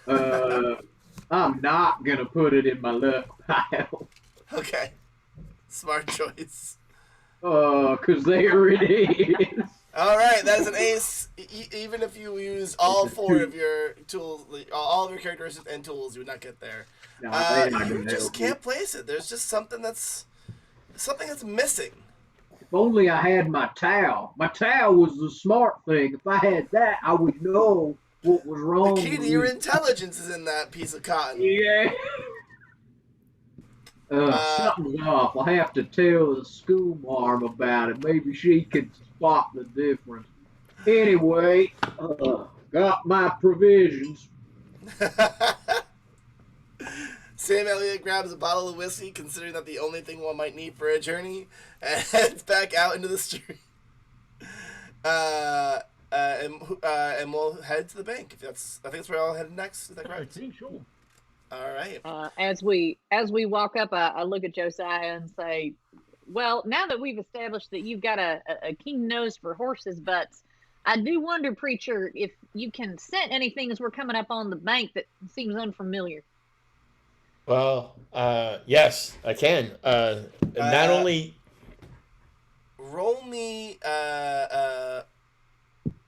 I'm not gonna put it in my luck pile. Okay. Smart choice. Cause there it is. All right, that is an ace. Even if you use all 4 of your tools, all of your characteristics and tools, you would not get there. You just can't place it. There's just something that's missing. If only I had my towel. My towel was the smart thing. If I had that, I would know what was wrong. The key to your intelligence is in that piece of cotton. Yeah. Something's off. I'll have to tell the school marm about it. Maybe she could spot the difference. Anyway, got my provisions. Sam Elliott grabs a bottle of whiskey, considering that the only thing one might need for a journey, and heads back out into the street. And we'll head to the bank. I think that's where I'll head next. Is that correct? I think so. All right. As we walk up, I look at Josiah and say, "Well, now that we've established that you've got a keen nose for horses' butts, I do wonder, preacher, if you can scent anything as we're coming up on the bank that seems unfamiliar." Well, yes, I can. Not only roll me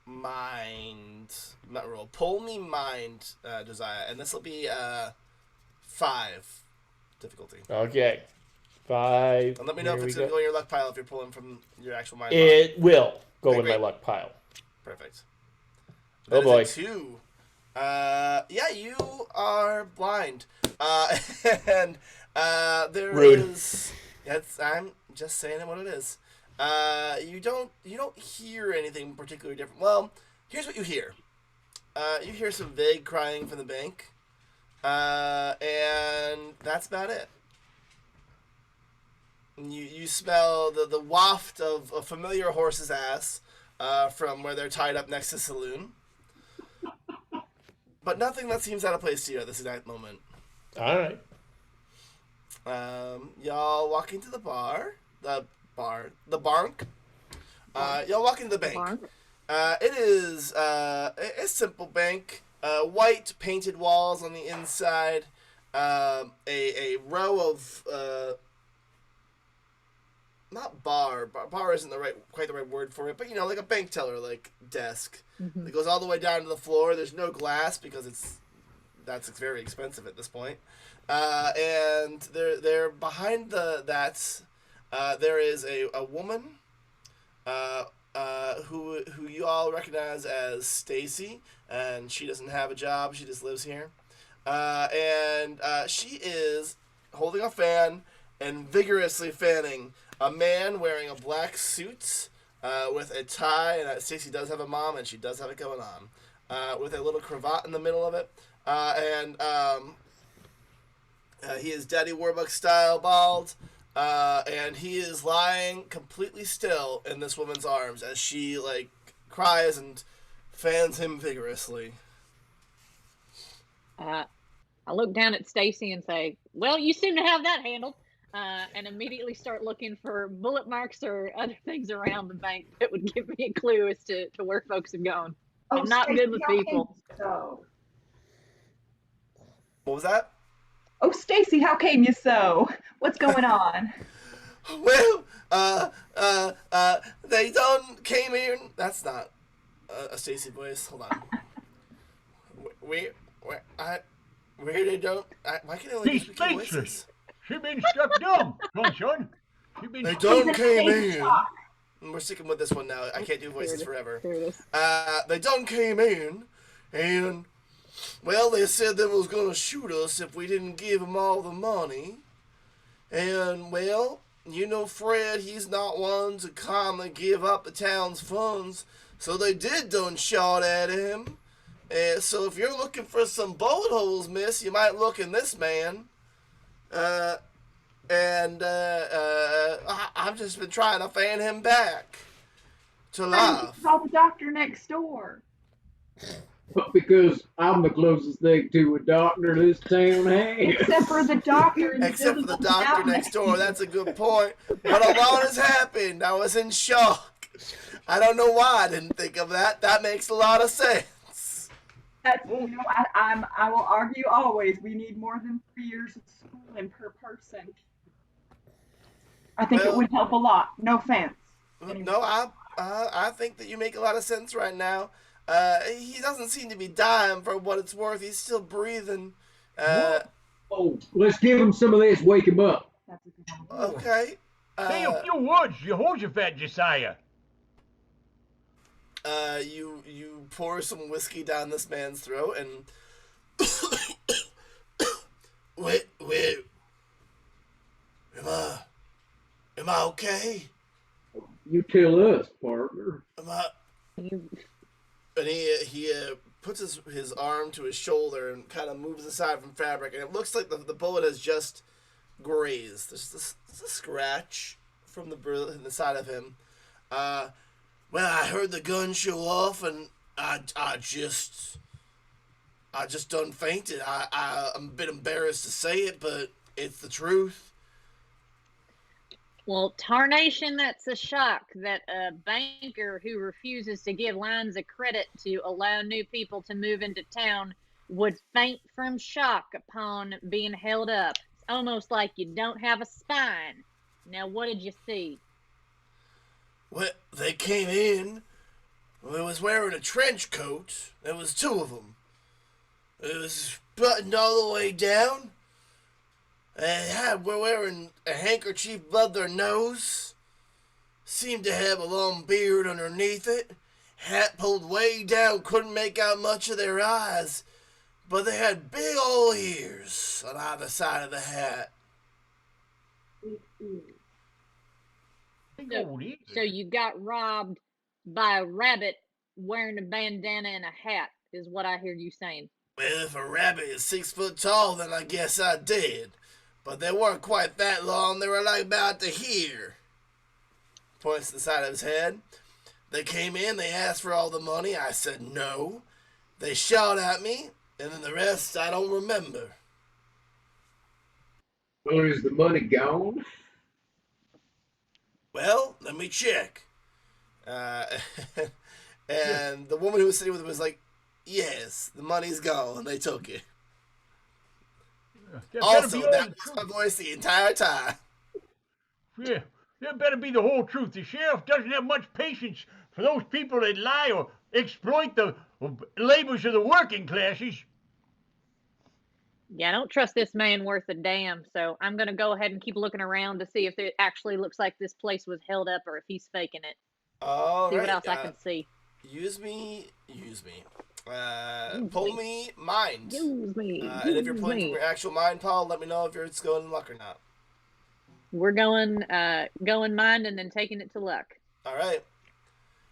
mind, not roll. Pull me mind, Josiah, and this will be 5 difficulty. Okay, 5. And let me know if it's going to go in your luck pile if you're pulling from your actual mind. It will go in my luck pile. Perfect. Oh boy. 2. Yeah, you are blind. And there Rude. is. I'm just saying it what it is. You don't hear anything particularly different. Well, here's what you hear. You hear some vague crying from the bank, and that's about it. You smell the waft of a familiar horse's ass from where they're tied up next to Saloon. But nothing that seems out of place to you at this exact moment. All right. Y'all walk into the barn. Y'all walk into the bank. It is a simple bank. White painted walls on the inside. A row of not bar. Bar isn't quite the right word for it, but like a bank teller like desk. Mm-hmm. It goes all the way down to the floor. There's no glass because it's very expensive at this point. And they're behind that. There is a woman who you all recognize as Stacy, and she doesn't have a job. She just lives here, and she is holding a fan and vigorously fanning a man wearing a black suit with a tie. And Stacy does have a mom, and she does have it going on, with a little cravat in the middle of it, and he is Daddy Warbucks style bald. And he is lying completely still in this woman's arms as she, like, cries and fans him vigorously. I look down at Stacy and say, "Well, you seem to have that handled," and immediately start looking for bullet marks or other things around the bank that would give me a clue as to where folks have gone. I'm not good with people. So. What was that? Oh, Stacy, how came you so? What's going on? Well, they done came in. That's not a Stacy voice. Hold on. Where they don't? Why can't I only She's speak speechless. voices? She been struck dumb, son. She been They struck done came in. We're sticking with this one now. I can't do voices forever. They done came in, and well, they said they was gonna shoot us if we didn't give them all the money. And well, you know Fred, he's not one to calmly give up the town's funds, so they did done shot at him. So if you're looking for some bullet holes, miss, you might look in this man. I've just been trying to fan him back to life. Call the doctor next door. Because I'm the closest thing to a doctor this town has. Except for the doctor. Except for the doctor next door. That's a good point. But a lot has happened. I was in shock. I don't know why I didn't think of that. That makes a lot of sense. That's, you know, I will argue always. We need more than 3 years of schooling per person. I think it would help a lot. No offense. No, I think that you make a lot of sense right now. He doesn't seem to be dying for what it's worth. He's still breathing. Let's give him some of this. Wake him up. Okay. Say a few words, Jehoshaphat, Josiah. You pour some whiskey down this man's throat and wait, am I okay? You tell us, partner. And he puts his arm to his shoulder and kind of moves aside from fabric, and it looks like the bullet has just grazed. There's a scratch from the side of him. Well, I heard the gun show off, and I just done fainted. I'm a bit embarrassed to say it, but it's the truth. Well, tarnation, that's a shock that a banker who refuses to give lines of credit to allow new people to move into town would faint from shock upon being held up. It's almost like you don't have a spine. Now, what did you see? Well, they came in. They was wearing a trench coat. There was 2 of them. It was buttoned all the way down. Were wearing a handkerchief above their nose. Seemed to have a long beard underneath it. Hat pulled way down, couldn't make out much of their eyes. But they had big old ears on either side of the hat. So you got robbed by a rabbit wearing a bandana and a hat, is what I hear you saying. Well, if a rabbit is 6 foot tall, then I guess I did. But they weren't quite that long. They were like about to here. Points to the side of his head. They came in. They asked for all the money. I said no. They shot at me. And then the rest I don't remember. Well, is the money gone? Well, let me check. And the woman who was sitting with him was like, yes, the money's gone. They took it. Also, that was my voice the entire time. Yeah, that better be the whole truth. The sheriff doesn't have much patience for those people that lie or exploit the labors of the working classes. Yeah, I don't trust this man worth a damn, so I'm going to go ahead and keep looking around to see if it actually looks like this place was held up or if he's faking it. All See right. what else I can see. Use me. Pull me mind. Use me. And if you're pulling from your actual mind, Paul, let me know if it's going luck or not. We're going mind and then taking it to luck. All right.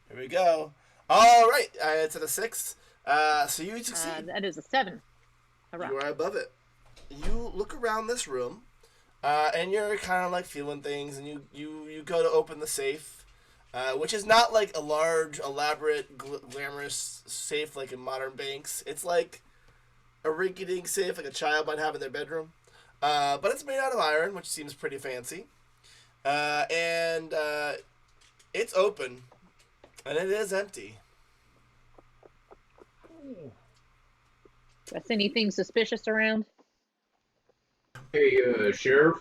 Here we go. All right. It's at a 6. So you succeed. That is a 7. You are above it. You look around this room, and you're kind of like feeling things, and you go to open the safe, which is not like a large, elaborate, glamorous safe like in modern banks. It's like a rinky-dink safe like a child might have in their bedroom. But it's made out of iron, which seems pretty fancy. And it's open, and it is empty. Do I see anything suspicious around? Hey, Sheriff.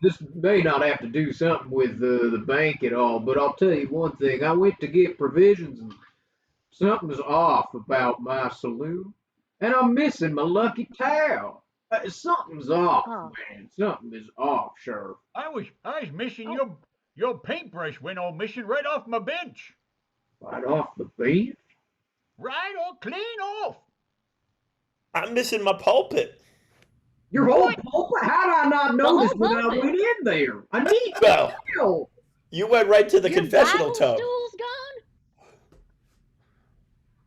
This may not have to do something with the bank at all, but I'll tell you one thing. I went to get provisions, and something's off about my saloon, and I'm missing my lucky towel. Something's off, man. Something is off, Sheriff. I was missing your paintbrush went all missing right off my bench. Right off the bench? Right all clean off. I'm missing my pulpit. Your whole pulpit? How did I not notice when I went in there? I need help. You went right to the confessional tub.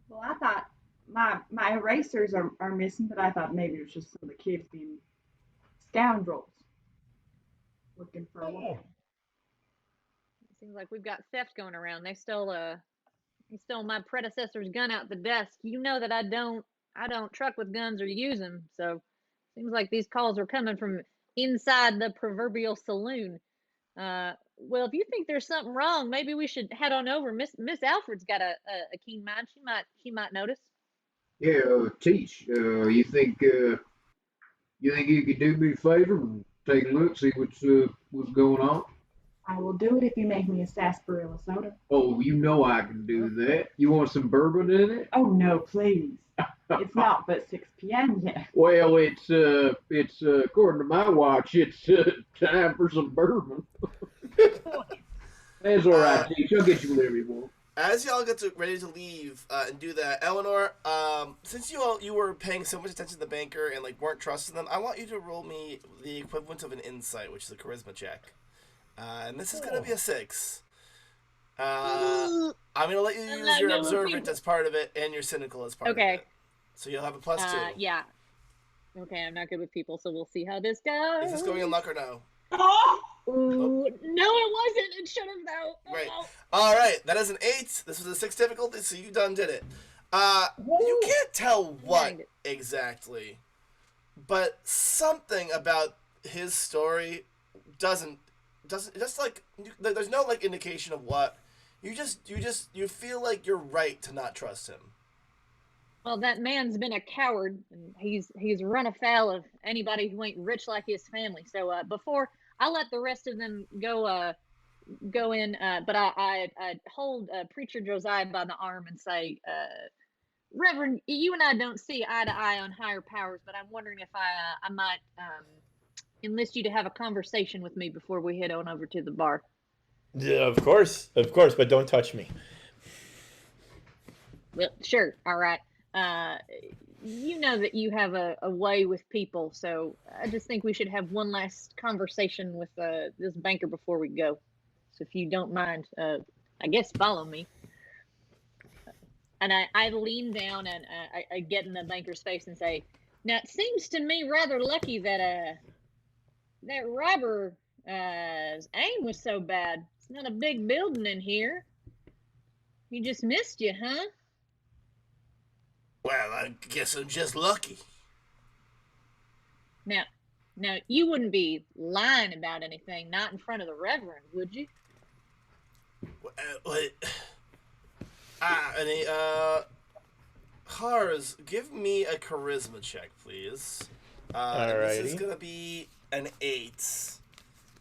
Well, I thought my erasers are missing, but I thought maybe it was just some of the kids being scoundrels looking for a woman. Seems like we've got theft going around. They stole my predecessor's gun out the desk. You know that I don't truck with guns or use them. So seems like these calls are coming from inside the proverbial saloon. Well, if you think there's something wrong, maybe we should head on over. Miss Alfred's got a keen mind. She might notice. Yeah, Teach. You think you could do me a favor and take a look, see what's going on? I will do it if you make me a sarsaparilla soda. Oh, you know I can do that. You want some bourbon in it? Oh no, please. It's not but 6 p.m. yet. Well, it's according to my watch, it's time for some bourbon. That's all right, Teach. I'll get you whatever you want. As y'all get ready to leave and do that, Eleanor, since you were paying so much attention to the banker and like weren't trusting them, I want you to roll me the equivalent of an insight, which is a charisma check. And this is going to be a 6. I'm going to let you use your observant as part of it and your cynical as part of it. So you'll have a +2. Yeah. Okay, I'm not good with people, so we'll see how this goes. Is this going in luck or no? Ooh, no, it wasn't. It should have, though. Right. All right. That is an 8. This was a 6 difficulty, so you done did it. You can't tell what exactly, but something about his story doesn't just like there's no like indication of what. You feel like you're right to not trust him. Well, that man's been a coward, and he's run afoul of anybody who ain't rich like his family. So before I let the rest of them go in, but I hold Preacher Josiah by the arm and say, Reverend, you and I don't see eye to eye on higher powers, but I'm wondering if I might enlist you to have a conversation with me before we head on over to the bar. Yeah, of course, but don't touch me. Well, sure, all right. You know that you have a way with people, so I just think we should have one last conversation with this banker before we go. So if you don't mind, I guess follow me. And I lean down and I get in the banker's face and say, now it seems to me rather lucky that that robber aim was so bad. It's not a big building in here. He just missed you, huh? Well, I guess I'm just lucky. Now, you wouldn't be lying about anything, not in front of the Reverend, would you? Cars, give me a charisma check, please. This is gonna be an 8.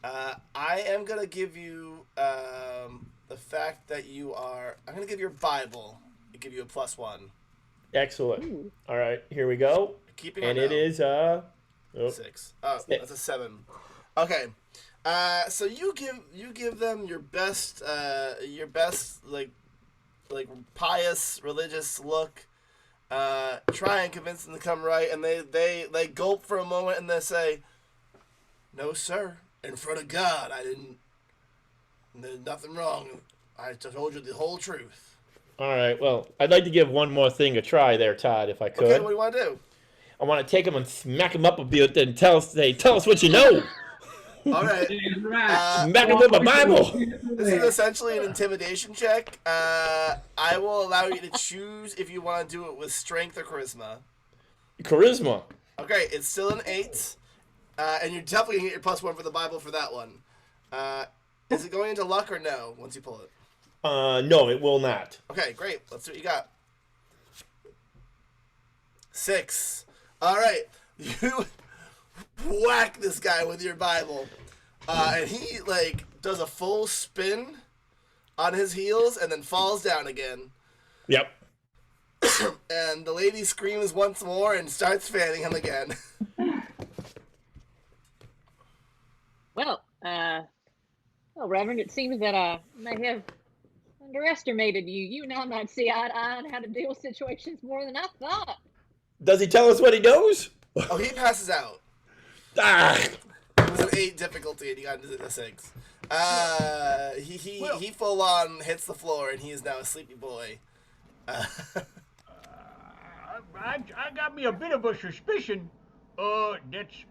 I am gonna give you the fact that you are. I'm gonna give your Bible. I give you a +1. Excellent. Ooh. All right, here we go. Keeping and it is 6. Oh, that's a 7. Okay. So you give them your best like pious religious look. Try and convince them to come right, and they gulp for a moment and they say, "No, sir. In front of God, I didn't. There's nothing wrong. I told you the whole truth." All right. Well, I'd like to give one more thing a try there, Todd, if I could. Okay, what do you want to do? I want to take him and smack him up a bit and tell us what you know. All right. Smack him with my Bible. This is essentially an intimidation check. I will allow you to choose if you want to do it with strength or charisma. Charisma. Okay, it's still an 8. And you're definitely going to get your +1 for the Bible for that one. Is it going into luck or no once you pull it? No, it will not. Okay, great. Let's see what you got. 6. All right. You whack this guy with your Bible. And he, does a full spin on his heels and then falls down again. Yep. And the lady screams once more and starts fanning him again. Well, Reverend, it seems that I may have underestimated you. You and I might see eye to eye on how to deal with situations more than I thought. Does he tell us what he knows? Oh, he passes out. Ah. It was an 8 difficulty and he got into a 6. He full on hits the floor and he is now a sleepy boy. I got me a bit of a suspicion. It's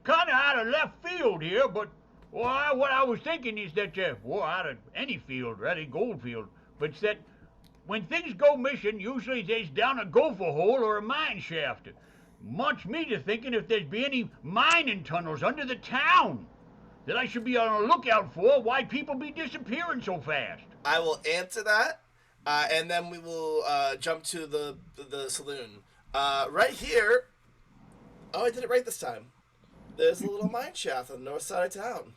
kind of out of left field here, but what I was thinking is that, out of any field, really, gold field, but it's that when things go missing, usually there's down a gopher hole or a mine shaft. Wants me to thinking if there's be any mining tunnels under the town that I should be on a lookout for, why people be disappearing so fast. I will answer that, and then we will jump to the saloon. Right here. Oh, I did it right this time. There's a little mine shaft on the north side of town.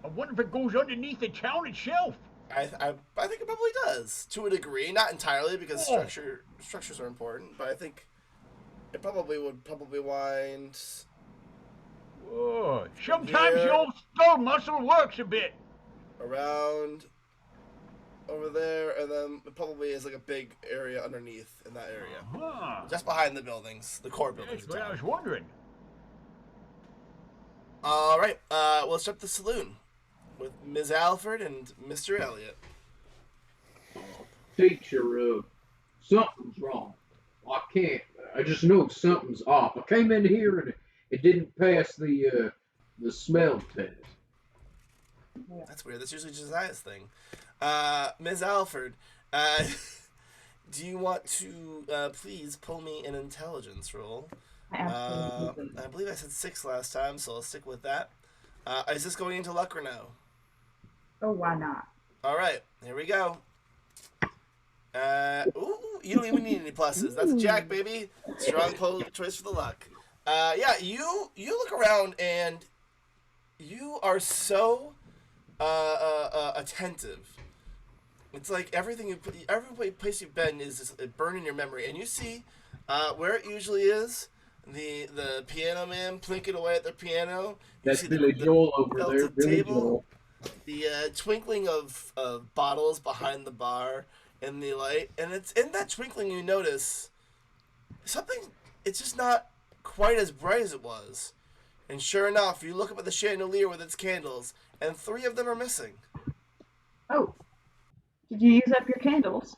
I wonder if it goes underneath the town itself. I think it probably does, to a degree. Not entirely, because structures are important, but I think it would wind. Oh, sometimes the old skull muscle works a bit. Around over there, and then it probably is a big area underneath in that area. Just behind the buildings, the core buildings. That's what I was wondering. All right, let's jump to the saloon with Ms. Alfred and Mr. Elliot. Teacher, something's wrong. I just know something's off. I came in here and it didn't pass the smell test. That's weird. That's usually Josiah's thing. Ms. Alfred, do you want to please pull me an intelligence roll? I believe I said 6 last time, so I'll stick with that. Is this going into luck or no? Oh, why not? All right, here we go. You don't even need any pluses. That's a jack, baby. Strong choice for the luck. Yeah, you look around and you are so attentive. It's like every place you've been is just burned in your memory, and you see where it usually is. The piano man plinking away at the piano. That's Billy Joel over there. Billy Joel. The twinkling of bottles behind the bar in the light, and it's in that twinkling you notice something. It's just not quite as bright as it was. And sure enough, you look up at the chandelier with its candles, and 3 of them are missing. Oh, did you use up your candles?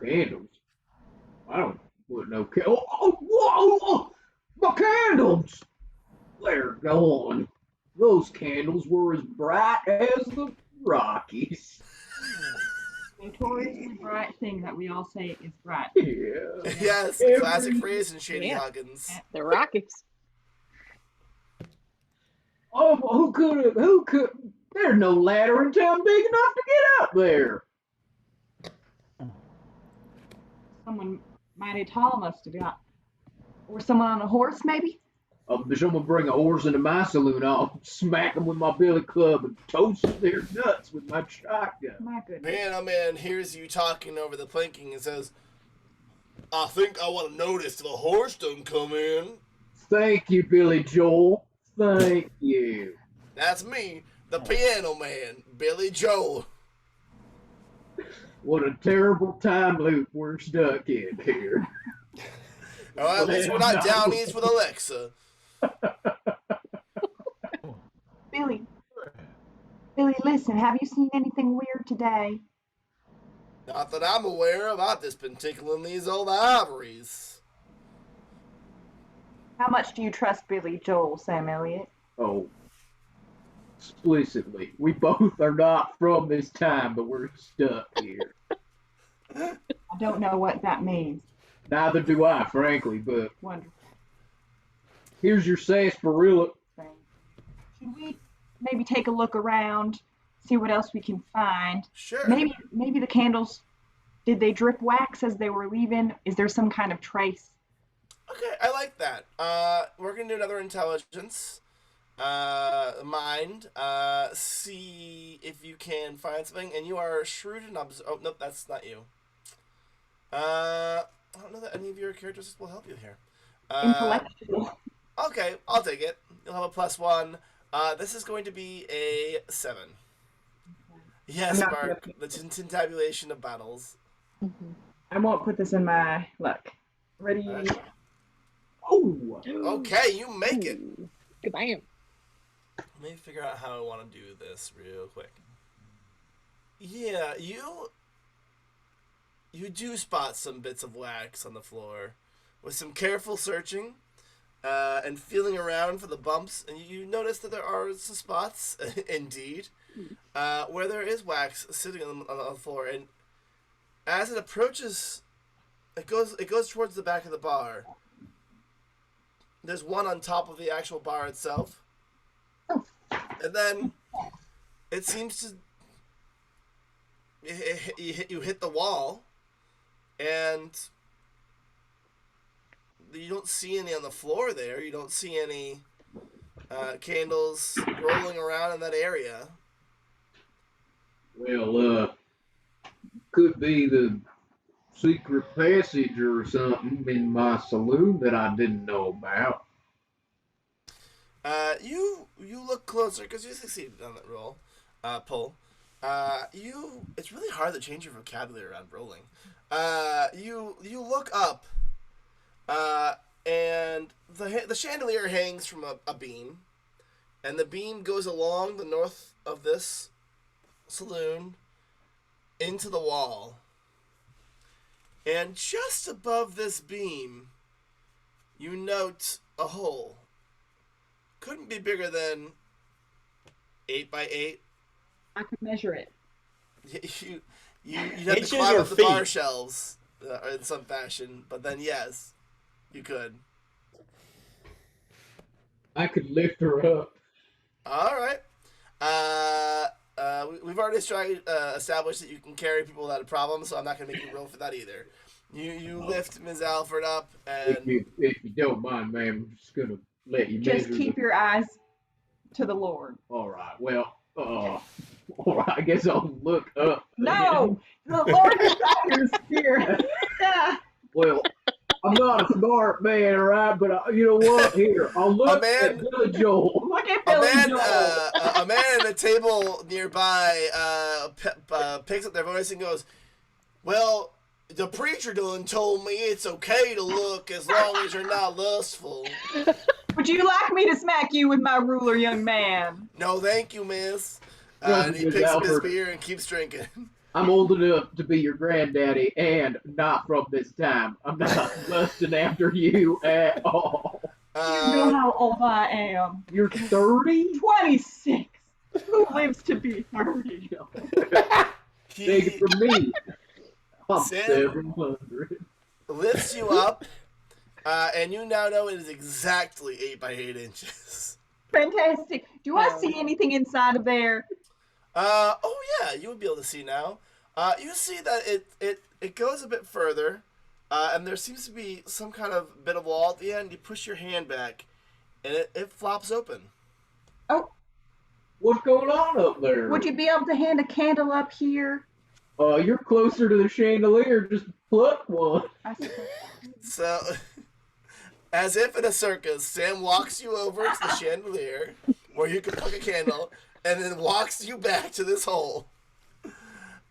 Candles? I don't put no candles. Whoa! My candles! They're gone. Those candles were as bright as the Rockies. Notoriously bright thing that we all say is bright. Yeah. Yes, classic phrase in Shady Hoggins. The Rockies. Oh, who could? There's no ladder in town big enough to get up there. Someone mighty tall must have got. Or someone on a horse, maybe? If someone bring a horse into my saloon, I'll smack them with my billy club and toast their nuts with my shotgun. My goodness. Piano man hears you talking over the planking and says, "I think I want to notice till the horse doesn't come in." Thank you, Billy Joel. Thank you. That's me, the piano man, Billy Joel. What a terrible time loop we're stuck in here. Well, at least we're not down east with Alexa. Billy, listen, have you seen anything weird today? Not that I'm aware of. I've just been tickling these old ivories. How much do you trust Billy Joel, Sam Elliott? Oh, explicitly. We both are not from this time, but we're stuck here. I don't know what that means. Neither do I, frankly, but Wonderful. here's your sarsaparilla. Should we maybe take a look around, see what else we can find? Sure. Maybe the candles, did they drip wax as they were leaving? Is there some kind of trace? Okay, I like that. We're gonna do another intelligence. Mind. See if you can find something. And you are shrewd and oh, nope, that's not you. I don't know that any of your characters will help you here. Intellectual. Okay, I'll take it. You'll have a +1. This is going to be a 7. Yes, Mark. The tintabulation of battles. I won't put this in my luck. Ready? Oh! Okay, you make it. Goodbye. Let me figure out how I want to do this real quick. Yeah, you do spot some bits of wax on the floor. With some careful searching and feeling around for the bumps, and you notice that there are some spots, indeed, where there is wax sitting on the floor. And as it approaches, it goes towards the back of the bar. There's one on top of the actual bar itself. And then it seems to you hit the wall, and you don't see any on the floor there. You don't see any candles rolling around in that area. Well, could be the secret passage or something in my saloon that I didn't know about. You look closer because you succeeded on that roll, pull. It's really hard to change your vocabulary around rolling. You look up, and the chandelier hangs from a beam, and the beam goes along the north of this saloon into the wall. And just above this beam, you note a hole. Couldn't be bigger than 8 by 8. I could measure it. You'd have to climb up the bar shelves in some fashion, but then yes, you could. I could lift her up. All right. We've already established that you can carry people without a problem, so I'm not going to make you roll for that either. You lift Ms. Alfred up, and if you don't mind, ma'am, I'm just going to let you just keep your eyes to the Lord. All right. Well, all right. I guess I'll look up. No, the Lord is here. Well, I'm not a smart man, all right? But you know what? Here, I'll look at Billy Joel. Look at Billy Joel. A man at a table nearby picks up their voice and goes, "Well, the preacher done told me it's okay to look as long as you're not lustful." Would you like me to smack you with my ruler, young man? No, thank you, miss. And he picks up his beer and keeps drinking. I'm old enough to be your granddaddy and not from this time. I'm not lusting after you at all. You know how old I am. You're 30? 26. Who lives to be 30? Take it from me. I'm Sam 700. lifts you up, and you now know it is exactly 8 by 8 inches. Fantastic. Do I see anything inside of there? Oh yeah, you would be able to see now. You see that it goes a bit further, and there seems to be some kind of bit of wall at the end. You push your hand back, and it flops open. Oh. What's going on up there? Would you be able to hand a candle up here? You're closer to the chandelier. Just pluck one. I suppose. So, as if in a circus, Sam walks you over to the chandelier, where you can plug a candle, and then walks you back to this hole.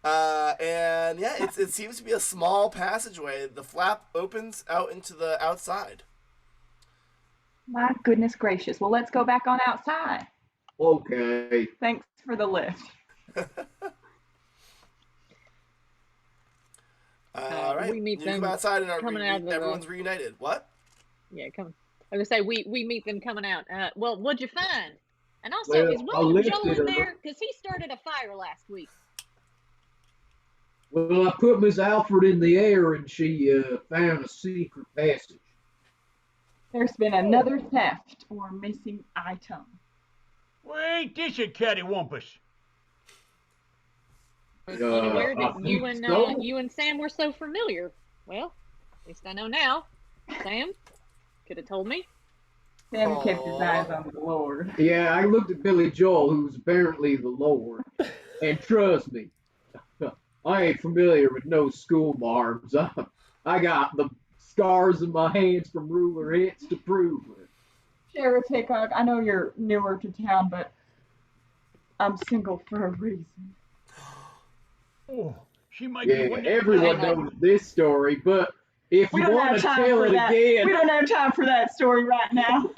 And yeah, it seems to be a small passageway. The flap opens out into the outside. My goodness gracious. Well, let's go back on outside. Okay. Thanks for the lift. All right. We meet you them come outside and coming out of the- everyone's reunited. What? Yeah, come. I was gonna say we meet them coming out. Well, what'd you find? And also, Well, is I William lifted Joel in her. there? Because he started a fire last week. Well, I put Miss Alfred in the air and she found a secret passage. There's been another theft or missing item. Well, ain't this a cattywampus? Anywhere I that you think and so. you and Sam were so familiar. Well, at least I know now. Sam could have told me. Sam kept his eyes on the Lord. Yeah, I looked at Billy Joel, who's apparently the Lord. And trust me, I ain't familiar with no school marms. I got the scars in my hands from ruler hits to prove it. Sheriff Hickok, I know you're newer to town, but I'm single for a reason. Oh, she might be Yeah, one. everyone knows this story, but if We you don't want have to time tell for it that. again, We don't have time for that story right now.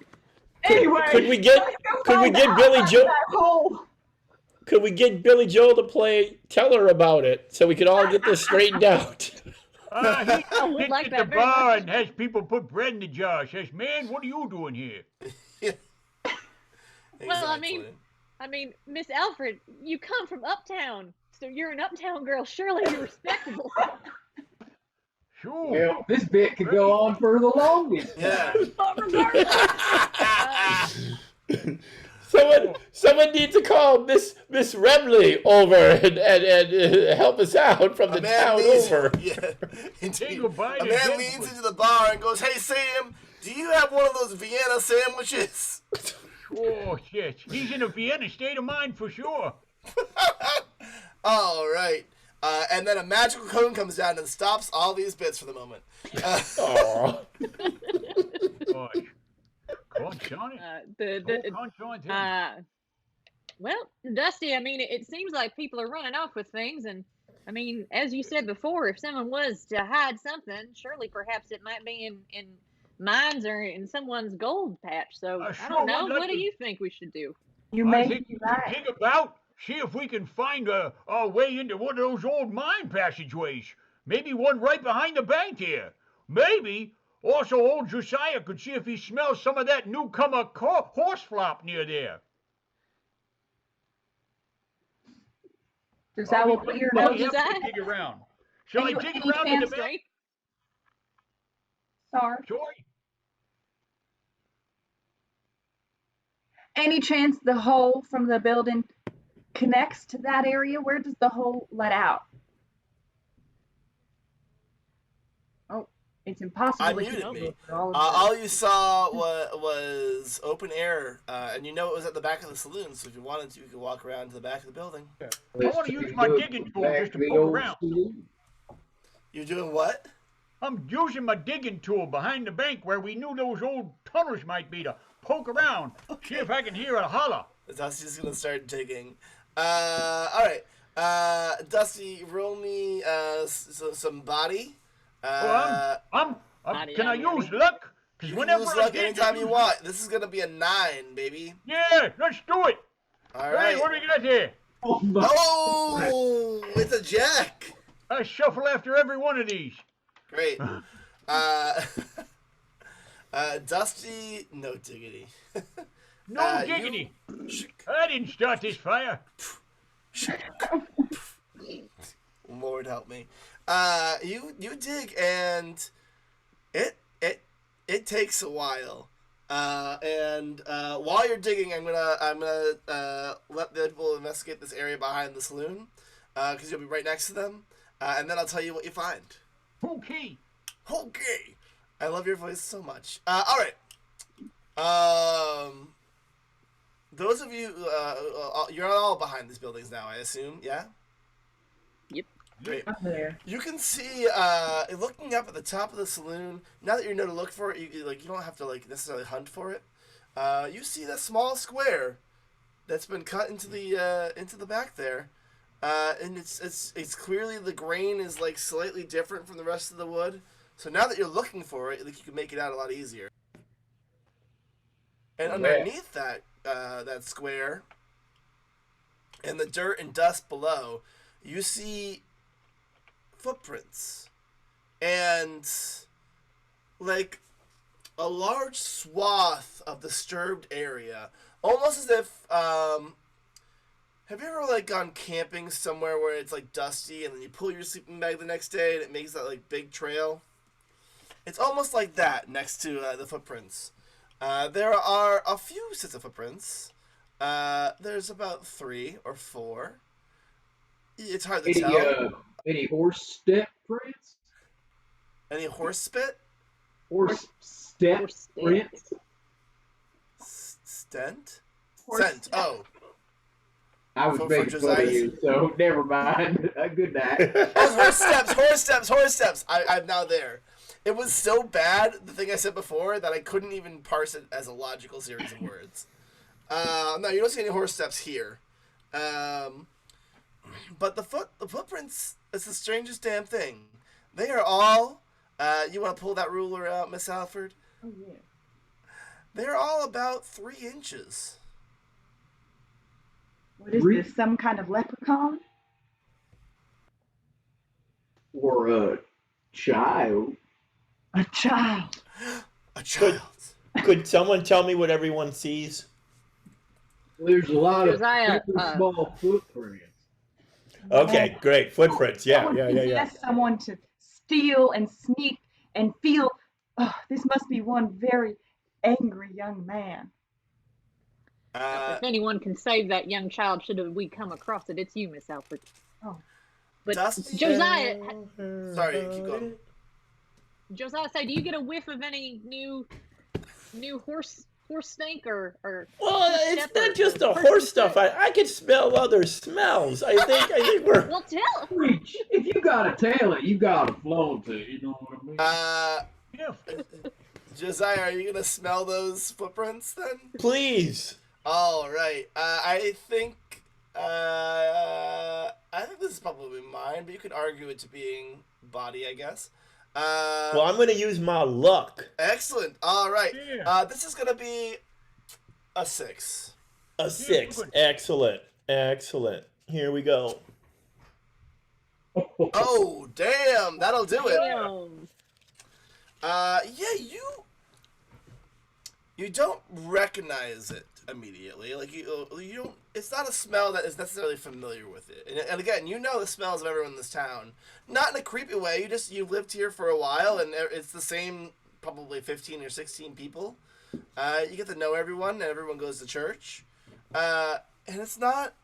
Anyway, Could we get Billy Joel? Joel? Could we get Billy Joel to tell her about it so we could all get this straightened out? He I would sits like at that the very bar much. and has people put bread in the jar. Says, man, what are you doing here? Well, I mean, Miss Alfred, you come from uptown, so you're an uptown girl. Surely you're respectable. Sure. well, this bit could go on for the longest. Yeah. But regardless, Someone needs to call Miss Remley over and help us out from the town over. Yeah. Say goodbye A to man Deadwood. leans into the bar and goes, "Hey Sam, do you have one of those Vienna sandwiches?" Oh, shit. He's in a Vienna state of mind for sure. All right. And then a magical cone comes down and stops all these bits for the moment. Aww. Gosh. Conch on it. Conch on it. well, Dusty, I mean, it seems like people are running off with things, and I mean, as you said before, if someone was to hide something, surely perhaps it might be in mines or in someone's gold patch. So I sure don't know. would like What do to- you think we should do? I think we should dig about, see if we can find our way into one of those old mine passageways. Maybe one right behind the bank here. Maybe also old Josiah could see if he smells some of that newcomer horse flop near there. Josiah will put your nose. Josiah? Dig around. Shall I dig around in the back? Sorry. Sorry. Any chance the hole from the building connects to that area? Where does the hole let out? Oh, it's impossible. I to muted keep me. all of All you saw was open air, and you know it was at the back of the saloon. So if you wanted to, you could walk around to the back of the building. I want to use my digging tool just to poke around. You're doing what? I'm using my digging tool behind the bank where we knew those old tunnels might be to poke around, see if I can hear a holler. Dusty's gonna start digging. All right. Dusty, roll me some body. Can I use luck? You can use luck anytime you want. This is gonna be a 9, baby. Yeah, let's do it. All right. Hey, what do we got here? Oh, it's a jack. I shuffle after every one of these. Great. Dusty, no diggity. No diggity. I didn't start this fire. Lord help me. You dig, and it takes a while. And while you're digging, I'm gonna let the people investigate this area behind the saloon, because you'll be right next to them, and then I'll tell you what you find. Okay. Okay. I love your voice so much. All right. Those of you, you're all behind these buildings now, I assume. Yeah. Yep. Great. Up there. You can see, looking up at the top of the saloon. Now that you know to look for it, you don't have to necessarily hunt for it. You see that small square that's been cut into the back there, and it's clearly the grain is like slightly different from the rest of the wood. So now that you're looking for it, like you can make it out a lot easier. And underneath that that square, in the dirt and dust below, you see footprints and like a large swath of disturbed area, almost as if have you ever like gone camping somewhere where it's like dusty and then you pull your sleeping bag the next day and it makes that like big trail? It's almost like that next to the footprints. There are a few sets of footprints. There's about 3 or 4. It's hard to tell. Any horse step prints? Any horse spit? Horse step prints? Stent? Horse Scent. step. Oh. I was making fun of you, so never mind. Good night. Oh, horse steps. I'm now there. It was so bad, the thing I said before, that I couldn't even parse it as a logical series of words. No, you don't see any horse steps here. But the footprints, it's the strangest damn thing. They are all, you want to pull that ruler out, Miss Alford? Oh, yeah. They're all about 3 inches. What is this, some kind of leprechaun? Or a child. A child. A child. Could someone tell me what everyone sees? There's a lot of Josiah, super small footprints. Okay, great. Footprints. Yeah. Possess someone to steal and sneak and feel, oh, this must be one very angry young man. If anyone can save that young child, should we come across it, it's you, Miss Alfred. Oh. But Dusty? Josiah, Sorry, keep going. Josiah, say, do you get a whiff of any new horse stink or? Well, it's not just the horse stuff. I can smell other smells. I think we're. Well, tell. Preach. If you gotta tell it, you gotta flaunt it. You know what I mean? Josiah, are you gonna smell those footprints then? Please. All right. I think this is probably mine, but you could argue it to being body, I guess. Well, I'm gonna use my luck. Excellent. All right. Yeah. This is gonna be a 6. A 6. Excellent. Here we go. Oh, damn! That'll do it. Damn. Yeah, you don't recognize it immediately. Like you don't. It's not a smell that is necessarily familiar with it. And again, you know the smells of everyone in this town. Not in a creepy way. You've lived here for a while, and it's the same probably 15 or 16 people. You get to know everyone, and everyone goes to church. And it's not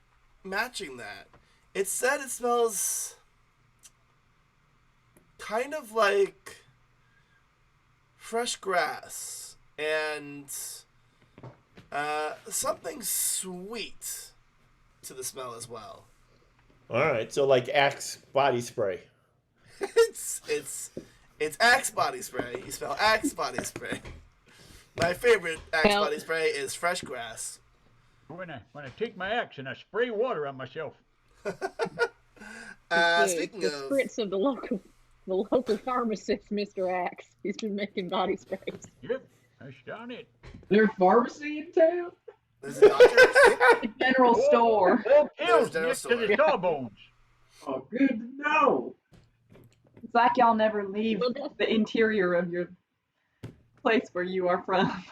matching that. It said it smells kind of like fresh grass and something sweet to the smell as well. All right, so like Axe body spray. It's Axe body spray. You smell Axe body spray. My favorite Axe body spray is fresh grass. When I take my axe and I spray water on myself. Speaking of spritz of the local pharmacist, Mr. Axe. He's been making body sprays. Yep, that's done it. There's a pharmacy in town? There's a doctor. General store. Hills next to the Sawbones. Oh, good to know. It's like y'all never leave the interior of your place where you are from.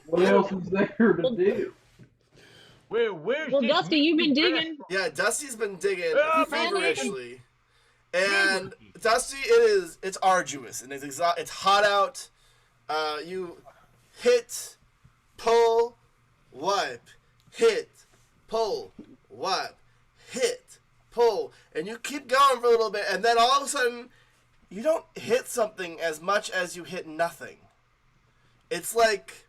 What else is there to do? Where's Well, this Dusty, you've been digging. Yeah, Dusty's been digging Oh, feverishly. And Dusty, it's arduous and it's hot out. You hit, pull, wipe, hit, pull, wipe, hit, pull, and you keep going for a little bit, and then all of a sudden, you don't hit something as much as you hit nothing. It's like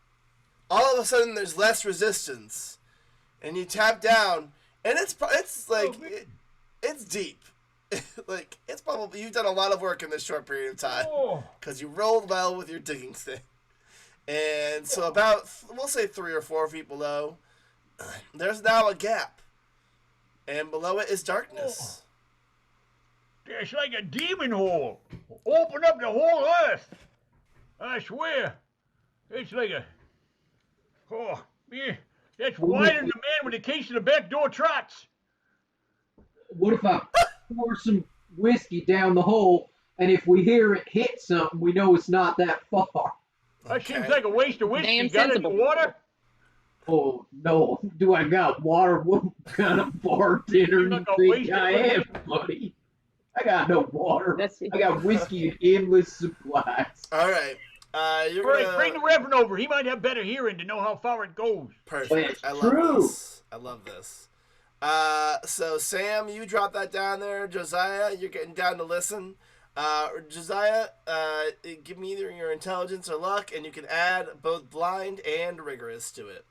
all of a sudden there's less resistance, and you tap down, and it's like it's deep. Like it's probably you've done a lot of work in this short period of time because you rolled well with your digging stick, and so about we'll say 3 or 4 feet below, there's now a gap, and below it is darkness. It's like a demon hole. Open up the whole earth. I swear. It's like a... Oh, yeah. That's wider than the man with the case of the backdoor trots. What if I pour some whiskey down the hole, and if we hear it hit something, we know it's not that far? That seems like a waste of whiskey. Damn Got any sensible. water? Oh, no. Do I got water? What kind of bartender do you think I am, buddy? I got no water. I got whiskey in endless supplies. All right. You're All right, gonna... bring the Reverend over. He might have better hearing to know how far it goes. Perfect. I love this. I love this. So Sam, you drop that down there. Josiah, you're getting down to listen. Josiah, give me either your intelligence or luck, and you can add both blind and rigorous to it.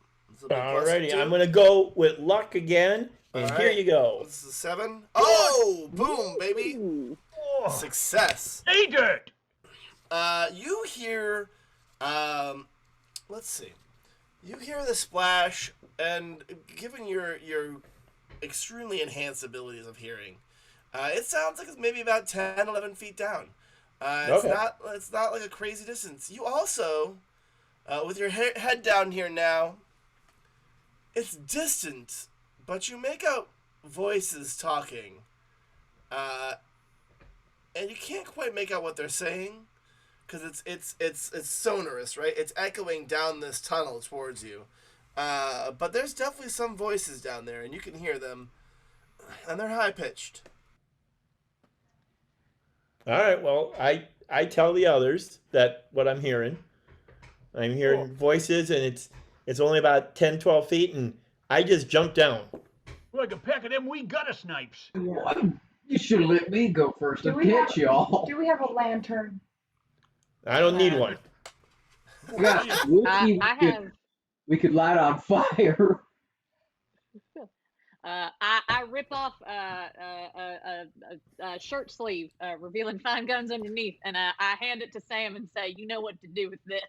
Alrighty, I'm gonna go with luck again, and here you go. This is a 7. Oh, boom, baby! Success. Hey, dirt. You hear, let's see. You hear the splash, and given your extremely enhanced abilities of hearing, it sounds like it's maybe about 10, 11 feet down. It's not like a crazy distance. You also, with your head down here now, it's distant, but you make out voices talking. And you can't quite make out what they're saying, because it's sonorous, right? It's echoing down this tunnel towards you. But there's definitely some voices down there, and you can hear them, and they're high-pitched. All right, well, I tell the others that what I'm hearing. I'm hearing voices, and it's only about 10, 12 feet, and I just jump down. Like a pack of them wee gutter snipes. You should have let me go first and catch y'all. Do we have a lantern? I don't need one. We got whiskey we could light on fire. I rip off a shirt sleeve, revealing 5 guns underneath, and I hand it to Sam and say, "You know what to do with this."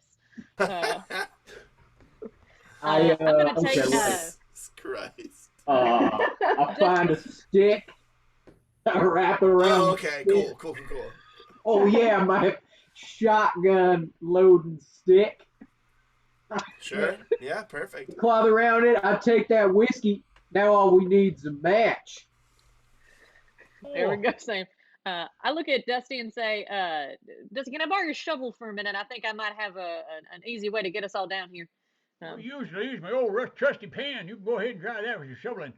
I'm gonna take. Jesus Christ. I find a stick. I wrap it around. Oh, okay, cool. Oh yeah, my shotgun loading stick. Sure. Yeah, perfect. Cloth around it. I take that whiskey. Now all we need is a match. There we go, Sam. I look at Dusty and say, Dusty, can I borrow your shovel for a minute? I think I might have an easy way to get us all down here. Usually I use my old trusty pan. You can go ahead and try that with your shoveling.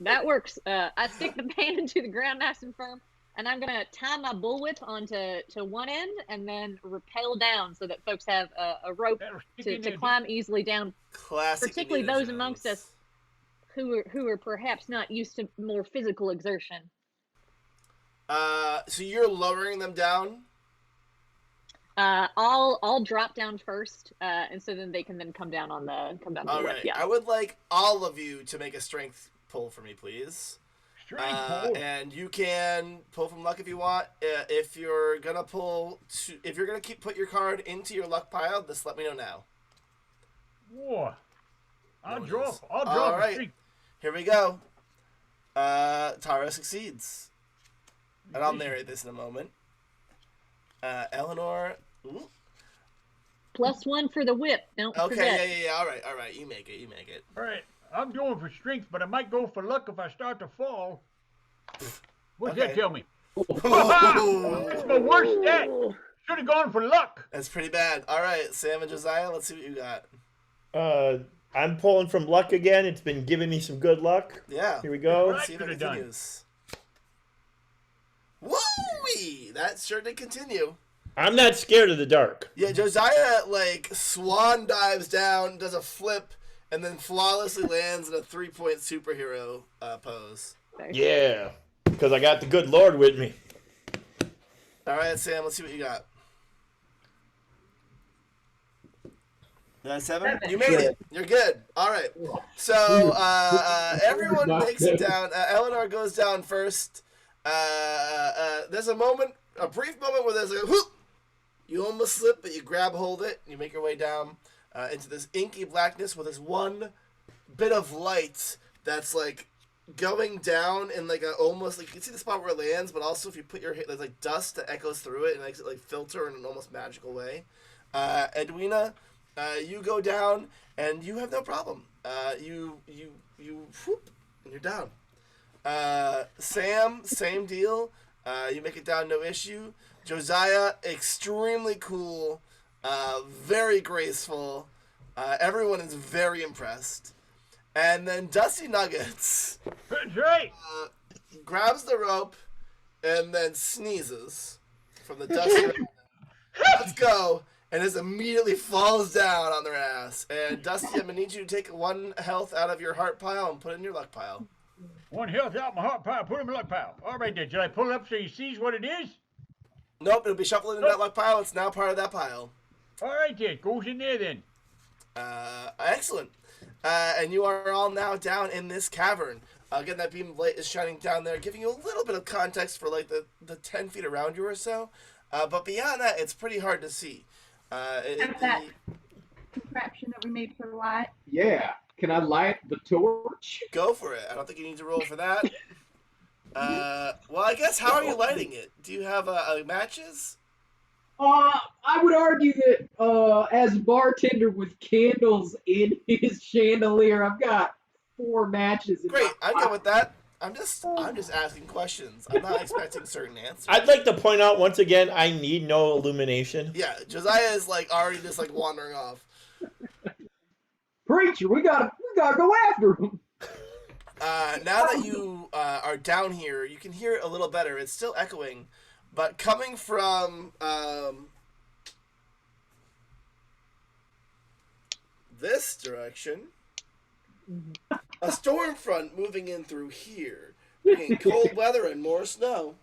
That works. I stick the pan into the ground nice and firm, and I'm going to tie my bullwhip onto one end and then rappel down so that folks have a rope to climb easily down. Classic. Particularly those amongst us who are perhaps not used to more physical exertion. So you're lowering them down? I'll drop down first, and so then they can come down on the All whip. right. Yeah. I would like all of you to make a strength pull for me, please. Strength pull. And you can pull from luck if you want. If you're gonna put your card into your luck pile, just let me know now. Whoa. I'll draw. All right. Here we go. Tara succeeds. And I'll narrate this in a moment. Eleanor. Ooh. +1 for the whip. Don't forget. Okay, yeah. All right. You make it. All right. I'm going for strength, but I might go for luck if I start to fall. What's that tell me? That's my worst stat. Should have gone for luck. That's pretty bad. All right, Sam and Josiah, let's see what you got. I'm pulling from luck again. It's been giving me some good luck. Yeah. Here we go. Let's see if it continues. Woo-wee! That sure did continue. I'm not scared of the dark. Yeah, Josiah, swan dives down, does a flip, and then flawlessly lands in a 3-point superhero pose. Yeah, because I got the good Lord with me. All right, Sam, let's see what you got. You got a 7? You made it. You're good. All right. So everyone makes it down. Eleanor goes down first. There's a brief moment where there's a whoop. You almost slip, but you grab hold of it, and you make your way down into this inky blackness with this one bit of light that's like going down in like a almost like you can see the spot where it lands, but also if you put your there's like dust that echoes through it and makes it like filter in an almost magical way. Edwina, you go down and you have no problem. You whoop, and you're down. Sam, same deal. You make it down, no issue. Josiah, extremely cool, very graceful. Everyone is very impressed. And then Dusty Nuggets That's right. Grabs the rope and then sneezes from the dusty. Let's go. And just immediately falls down on their ass. And Dusty, I'm gonna need you to take 1 health out of your heart pile and put it in your luck pile. 1 health out my heart pile, put him in my luck pile. All right then, should I pull it up so he sees what it is? Nope, it'll be shuffled into that luck pile. It's now part of that pile. All right then, goes in there then. Excellent. And you are all now down in this cavern. Again, that beam of light is shining down there, giving you a little bit of context for like the 10 feet around you or so. But beyond that, it's pretty hard to see. That contraption that we made for the light. Yeah. Can I light the torch? Go for it. I don't think you need to roll for that. Well, I guess, how are you lighting it? Do you have matches? I would argue that as a bartender with candles in his chandelier, I've got 4 matches. Great, I'm good with that. I'm just asking questions. I'm not expecting certain answers. I'd like to point out once again, I need no illumination. Yeah, Josiah is like already just like wandering off. Preacher, we gotta go after him. Now that you are down here, you can hear it a little better. It's still echoing, but coming from this direction, a storm front moving in through here, bringing cold weather and more snow.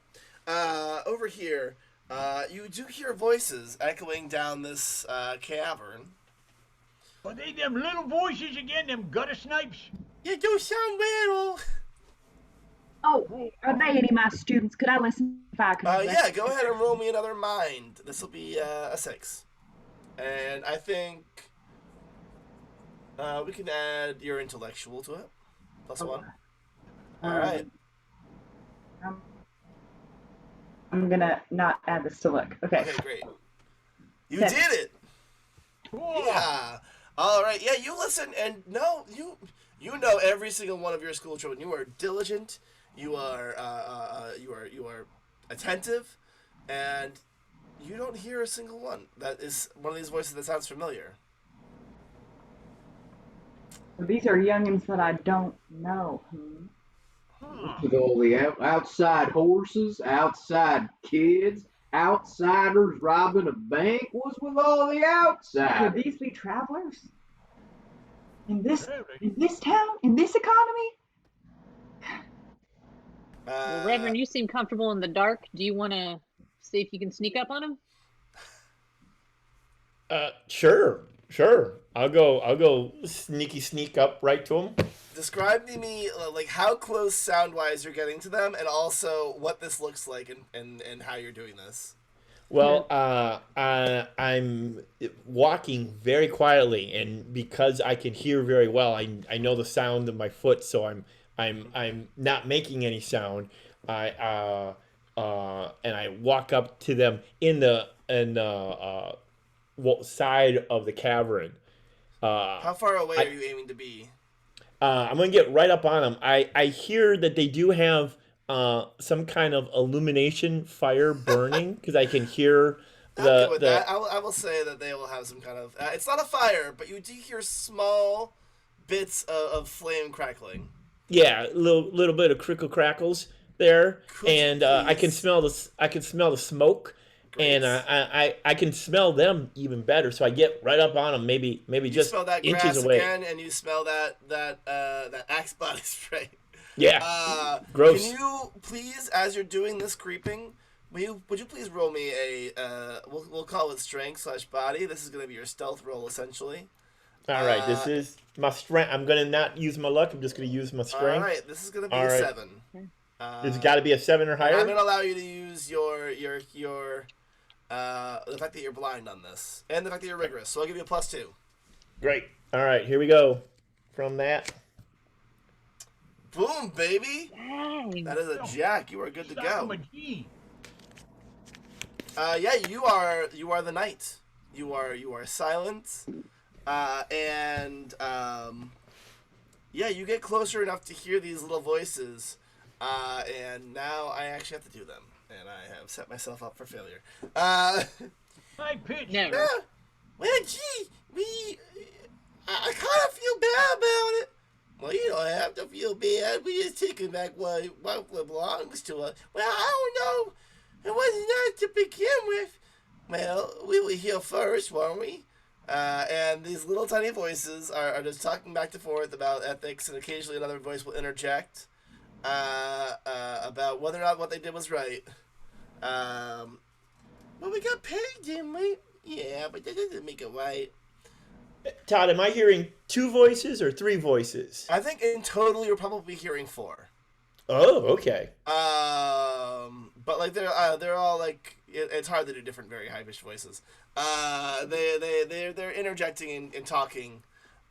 Over here, you do hear voices echoing down this cavern. Are they them little voices again, them gutter snipes? You do sound little. Oh, are they any of my students? Could I listen if I could? Yeah, go ahead and roll me another mind. This will be a 6. And I think we can add your intellectual to it. +1. All right. I'm gonna not add this to look. Okay. Okay, great. You did it. Cool. Yeah. All right. Yeah, you listen and no, you know every single one of your school children. You are diligent. You are attentive, and you don't hear a single one. That is one of these voices that sounds familiar. These are youngins that I don't know. With all the outside horses, outside kids, outsiders robbing a bank. What's with all the outsiders? Could these be travelers? In this town? In this economy? Well, Reverend, you seem comfortable in the dark. Do you want to see if you can sneak up on him? Sure. I'll go sneak up right to him. Describe to me like how close sound-wise you're getting to them, and also what this looks like and how you're doing this. Well, I'm walking very quietly, and because I can hear very well, I know the sound of my foot, so I'm not making any sound. And I walk up to them in the side of the cavern. How far away are you aiming to be? I'm gonna get right up on them. I hear that they do have some kind of illumination fire burning because I can hear that. I will say that they will have some kind of. It's not a fire, but you do hear small bits of flame crackling. Yeah, a little bit of crickle crackles there, and I can smell the smoke. Great. And I can smell them even better, so I get right up on them, maybe you just smell that inches grass away. Again, and you smell that Axe body spray. Yeah. Gross. Can you please, as you're doing this creeping, would you please roll me a we'll call it strength/body. This is going to be your stealth roll essentially. All right, this is my strength. I'm going to not use my luck. I'm just going to use my strength. All right, this is going to be a 7. It's got to be a 7 or higher. I'm going to allow you to use the fact that you're blind on this, and the fact that you're rigorous. So I'll give you a +2. Great. All right, here we go. from that. Boom, baby. Dang. That is a jack. You are good to go. McGee. Yeah, you are the knight. You are silent, and yeah, you get closer enough to hear these little voices, and now I actually have to do them, and I have set myself up for failure. High pitch. Never. Well, gee, I kind of feel bad about it. Well, you don't have to feel bad. We just taking back what belongs to us. Well, I don't know. It wasn't nice to begin with. Well, we were here first, weren't we? And these little tiny voices are just talking back and forth about ethics, and occasionally another voice will interject about whether or not what they did was right. Well, we got paid, didn't we? Yeah, but that doesn't make it right. Todd, am I hearing 2 voices or 3 voices? I think in total you're probably hearing 4. Oh, okay. But like they're all like it's hard to do different very high pitched voices. They're interjecting and talking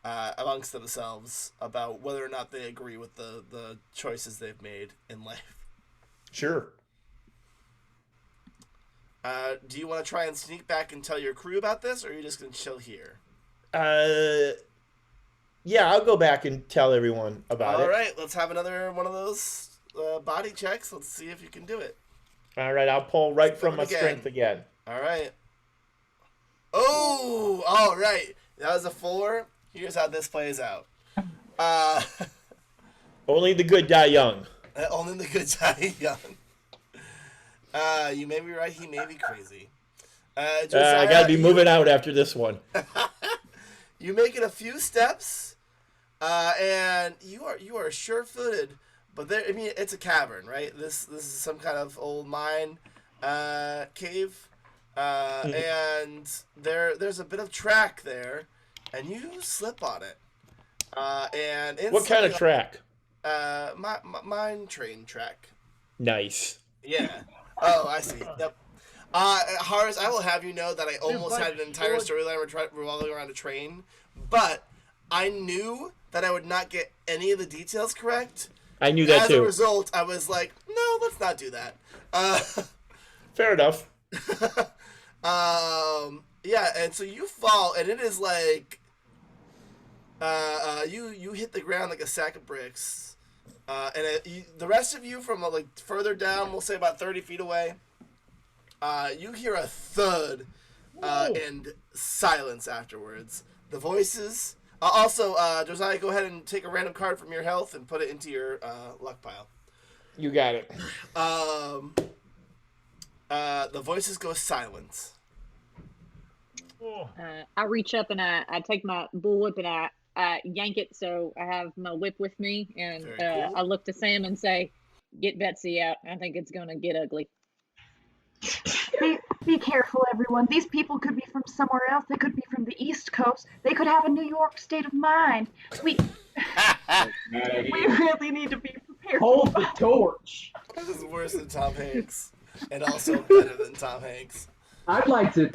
amongst themselves about whether or not they agree with the choices they've made in life. Sure. Do you want to try and sneak back and tell your crew about this, or are you just gonna chill here? Yeah, I'll go back and tell everyone about it. All right, let's have another one of those body checks. Let's see if you can do it. All right, I'll pull right from my strength again. All right. Oh, all right. That was a 4. Here's how this plays out. Only the good die young. Only the good die young. You may be right. He may be crazy. I gotta be moving out after this one. You make it a few steps, and you are sure-footed. But there, I mean, it's a cavern, right? This is some kind of old mine cave, and there's a bit of track there, and you slip on it. And what kind of track? Mine train track. Nice. Yeah. Oh, I see. Yep. Horace, I will have you know that I almost had an entire storyline revolving around a train, but I knew that I would not get any of the details correct. I knew that too. As a result, I was like, no, let's not do that. Fair enough. Yeah, and so you fall, and it is like, you hit the ground like a sack of bricks, and the rest of you from like further down, we'll say about 30 feet away, you hear a thud, and silence afterwards. The voices. Also, Josiah, go ahead and take a random card from your health and put it into your luck pile. You got it. The voices go silent. I reach up and I take my bullwhip and I yank it so I have my whip with me, and cool. I look to Sam and say, "Get Betsy out. I think it's gonna get ugly." Be careful, everyone. These people could be from somewhere else. They could be from the East Coast. They could have a New York state of mind. We really need to be prepared. Hold the torch. This is worse than Tom Hanks, and also better than Tom Hanks. I'd like to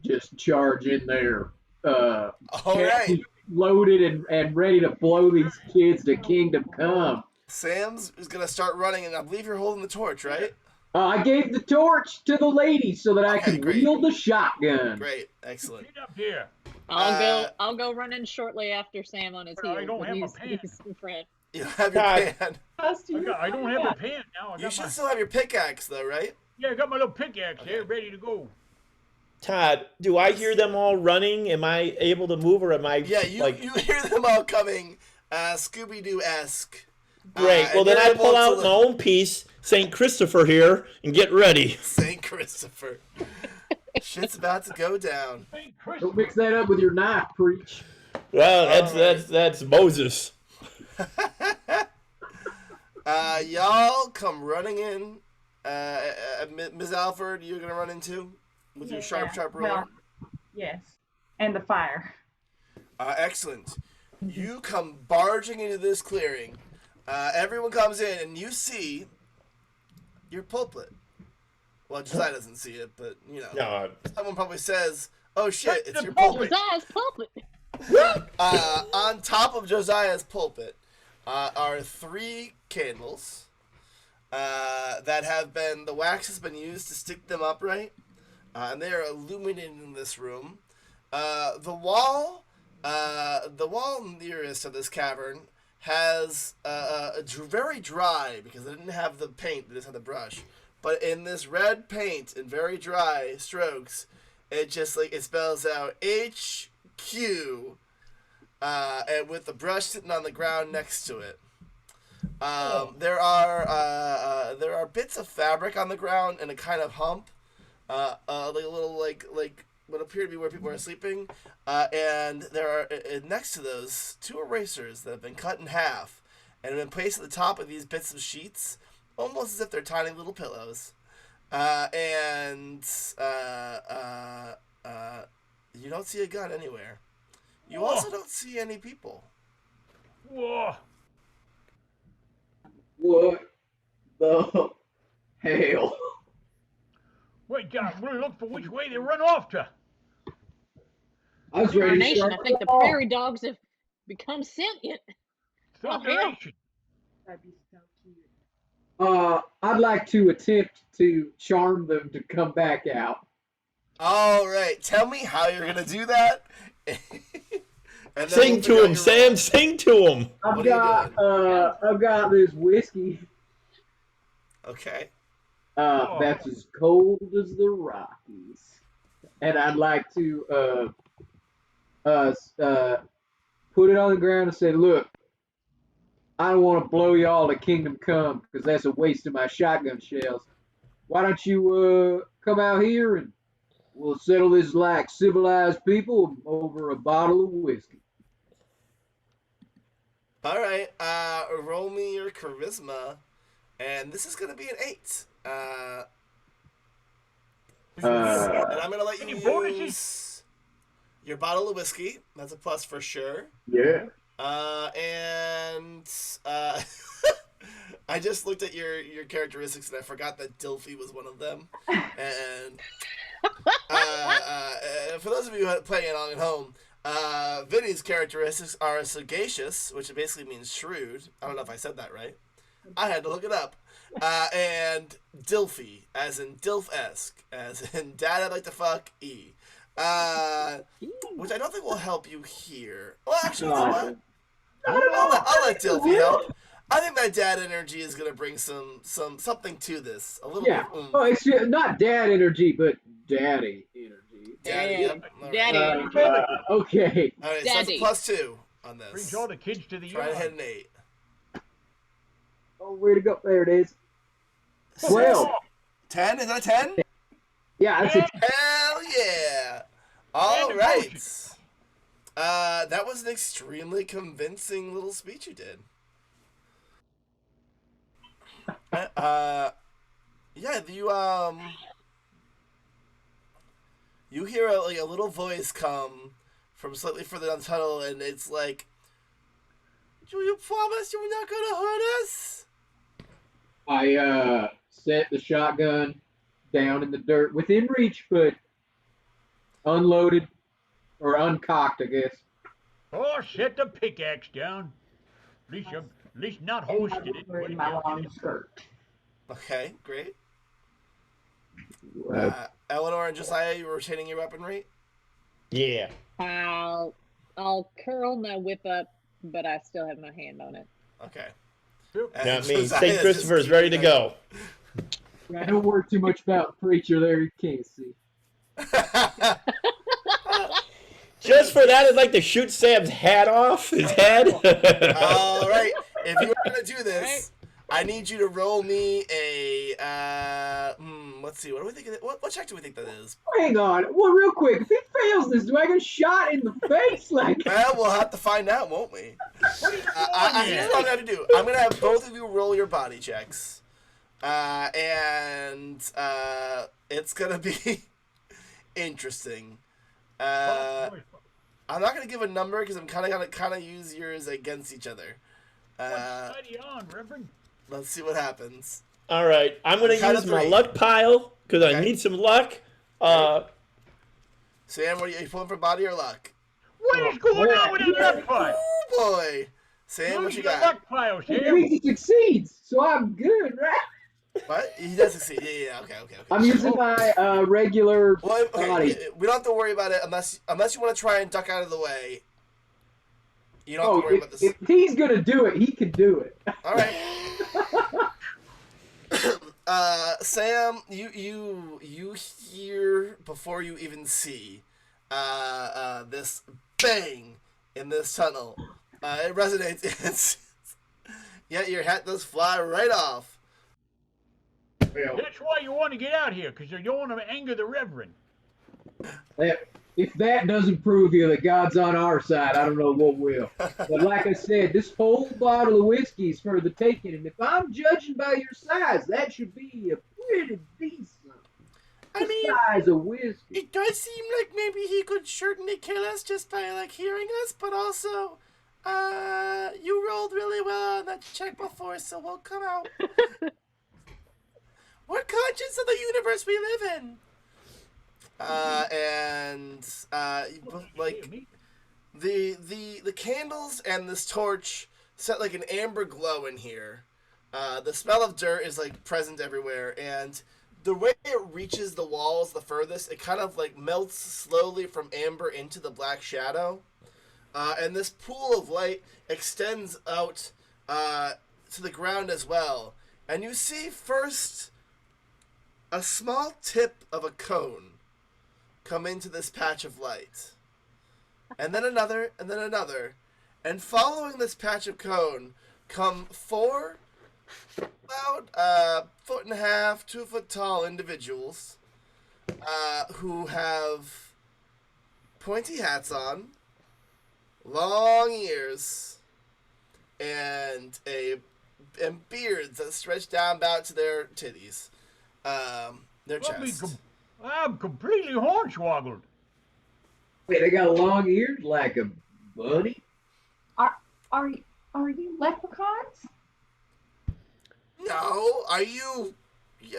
just charge in there. All right. Loaded and ready to blow these kids to kingdom come. Sam's is going to start running, and I believe you're holding the torch, right? I gave the torch to the lady so that I could wield the shotgun. Great, excellent. Get up here. I'll go running shortly after Sam on his heels. I don't have a pan. He's friend. You have your pan. I don't have a pan now. You should still have your pickaxe, though, right? Yeah, I got my little pickaxe there, ready to go. Todd, do I hear them all running? Am I able to move, or am I? Yeah, you hear them all coming, Scooby-Doo-esque. Great. Well, then I pull out my own piece, St. Christopher here, and get ready. St. Christopher. Shit's about to go down. Don't mix that up with your knife, preach. Well, that's Moses. Y'all come running in. Ms. Alford, you're gonna run into with your sharp ruler. Well, yes, and the fire. Excellent. You come barging into this clearing. Everyone comes in, and you see your pulpit. Well, Josiah doesn't see it, but, you know. No. Someone probably says, oh, shit, it's your pulpit. Josiah's pulpit. On top of Josiah's pulpit are 3 candles that have been, the wax has been used to stick them upright, and they are illuminating this room. The wall nearest to this cavern has very dry because they didn't have the paint; they just had the brush. But in this red paint and very dry strokes, it just it spells out HQ, and with the brush sitting on the ground next to it. There are bits of fabric on the ground and a kind of hump, like a little like what appear to be where people are sleeping, and there are next to those 2 erasers that have been cut in half and have been placed at the top of these bits of sheets, almost as if they're tiny little pillows. And you don't see a gun anywhere. You also don't see any people. Whoa. What the hell? Wait, God, we'll look for which way they run off to. I was ready to Nation, start I think the off. prairie dogs have become sentient. Oh, hell. Thunderation. That'd be so cute. I'd like to attempt to charm them to come back out. All right, tell me how you're gonna do that. And Sing to him, Sam. Sing to him. I've got this whiskey. Okay. That's as cold as the Rockies, and I'd like to put it on the ground and say, "Look, I don't want to blow y'all to Kingdom Come because that's a waste of my shotgun shells. Why don't you come out here and we'll settle this like civilized people over a bottle of whiskey." All right, roll me your charisma, and this is gonna be an 8. And I'm gonna let you use your bottle of whiskey. That's a plus for sure. Yeah. And I just looked at your characteristics and I forgot that Dilfy was one of them. And for those of you playing along at home, Vinny's characteristics are sagacious, which basically means shrewd. I don't know if I said that right. I had to look it up. And Dilfy, as in Dilf-esque, as in Dad I'd like to fuck E. Which I don't think will help you here. Well, actually, you know what? I'll let Dilfy help. I think that dad energy is gonna bring something to this. A little bit. Oh, it's not dad energy, but daddy energy. Daddy, yep. Daddy energy. Okay. All right, so that's a +2 on this. Brings all the kids to the Try to yard. hit an 8. Oh, where to go? There it is. 12. 10? Is that a 10? Yeah, that's it. Hell yeah! All right. That was an extremely convincing little speech you did. Yeah, you hear a little voice come from slightly further down the tunnel, and it's like, "Do you promise you're not gonna hurt us?" I set the shotgun down in the dirt within reach, but unloaded or uncocked, I guess. Oh, set the pickaxe down. At least not hoisted it. Wearing my long skirt. Okay, great. Eleanor and Josiah, you were retaining your weaponry? Yeah. I'll curl my whip up, but I still have my hand on it. Okay. Not me. St. Christopher's ready to go. Yeah, don't worry too much about Preacher there, you can't see. Just for that, I'd like to shoot Sam's hat off, his head. All right. If you're going to do this, I need you to roll me a, let's see, what do we think? What check do we think that is? Hang on. Well, real quick, if he fails this, do I get shot in the face? Well, we'll have to find out, won't we? Here's what I'm going to have to do. I'm going to have both of you roll your body checks. And it's going to be interesting. I'm not going to give a number because I'm going to use yours against each other. Reverend? Let's see what happens. All right, I'm going to use my luck pile because I need some luck. Sam, what are you pulling for, body or luck? What is going on with the luck pile? Oh boy, Sam, what you The got? luck pile, It Sam. means he succeeds, so I'm good, right? What? He does succeed. Yeah. Okay. I'm using my regular Well, okay. body. We don't have to worry about it unless you want to try and duck out of the way. You don't have to worry about this. If he's gonna do it, he can do it. All right. Sam, you hear before you even see this bang in this tunnel. It resonates. Yet your hat does fly right off. That's why you want to get out here, because you don't want to anger the Reverend. If that doesn't prove you that God's on our side, I don't know what will. But like I said, this whole bottle of whiskey is for the taking, and if I'm judging by your size, that should be a pretty decent size of whiskey. It does seem like maybe he could certainly kill us just by hearing us, but also, you rolled really well on that check before, so we'll come out. We're conscious of the universe we live in. The candles and this torch set like an amber glow in here. The smell of dirt is present everywhere, and the way it reaches the walls the furthest, it kind of melts slowly from amber into the black shadow. And this pool of light extends out to the ground as well. And you see first a small tip of a cone come into this patch of light. And then another, and then another. And following this patch of cone come four about 1.5 to 2 foot tall individuals who have pointy hats on, long ears, and beards that stretch down about to their titties, their chest. I'm completely hornswoggled. Wait, they got long ears like a bunny? Are you leprechauns? No, are you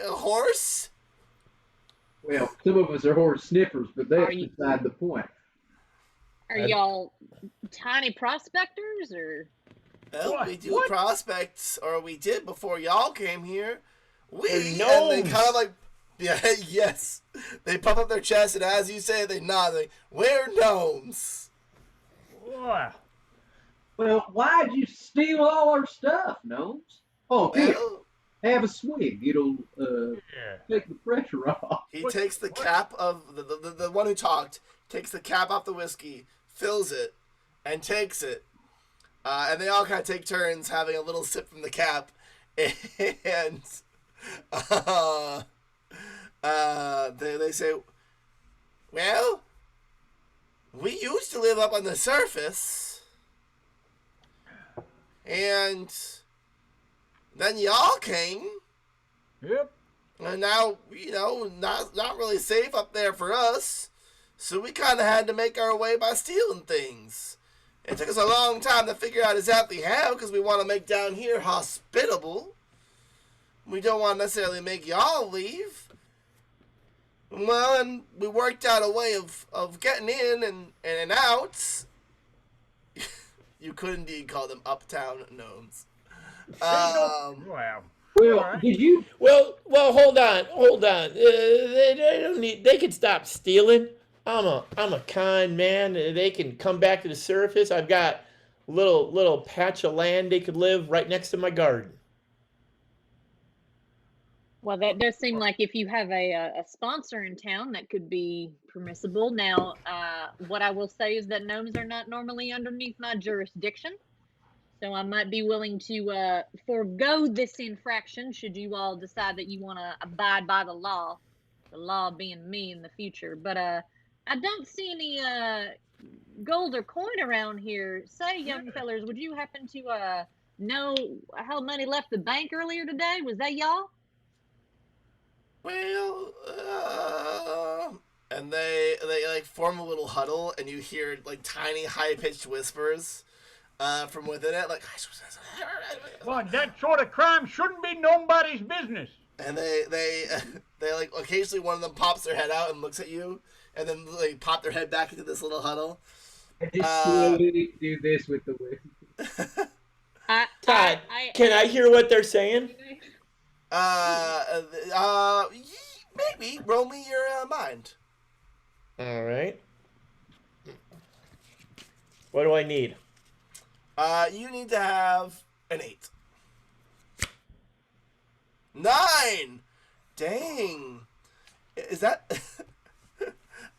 a horse? Well, some of us are horse sniffers, but that's beside the point. Are y'all tiny prospectors, or? Well, we do prospects, or we did before y'all came here. And they kind of yes. They puff up their chest, and as you say, they nod. We're gnomes. Wow. Well, why'd you steal all our stuff, gnomes? Oh, here, have a swig. It'll take the pressure off. He takes the cap of the one who talked. Takes the cap off the whiskey, fills it, and takes it. And they all kind of take turns having a little sip from the cap, and they say, "Well, we used to live up on the surface, and then y'all came. Yep. And now, not really safe up there for us, so we kind of had to make our way by stealing things. It took us a long time to figure out exactly how, because we want to make down here hospitable. We don't want to necessarily make y'all leave. Well, and we worked out a way of getting in and out." You could indeed call them uptown gnomes. Wow. Well, did you? Well, hold on. They don't need. They can stop stealing. I'm a kind man. They can come back to the surface. I've got a little patch of land they could live right next to my garden. Well, that does seem like if you have a sponsor in town, that could be permissible. Now, what I will say is that gnomes are not normally underneath my jurisdiction, so I might be willing to forego this infraction should you all decide that you want to abide by the law being me in the future. But I don't see any gold or coin around here. Say, young fellers, would you happen to know how money left the bank earlier today? Was that y'all? Well, and they form a little huddle, and you hear tiny high-pitched whispers from within it, Well, that sort of crime shouldn't be nobody's business. And they occasionally one of them pops their head out and looks at you, and then they pop their head back into this little huddle. I just slowly do this with the whip. Todd, can I hear what they're saying? Maybe. Roll me your mind. All right. What do I need? You need to have an 8. 9! Dang. Is that...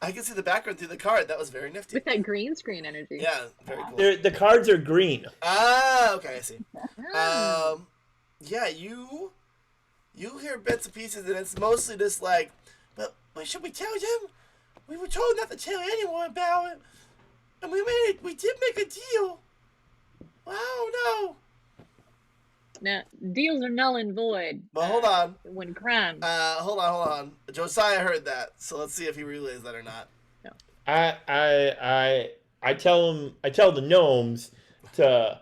I can see the background through the card. That was very nifty. With that green screen energy. Yeah, very cool. The cards are green. Ah, okay, I see. Yeah, you hear bits and pieces, and it's mostly just like, but should we tell them? We were told not to tell anyone about it, and we did make a deal. I don't know. Now, deals are null and void. But hold on. When crime. Hold on. Josiah heard that, so let's see if he relays that or not. No. I tell the gnomes to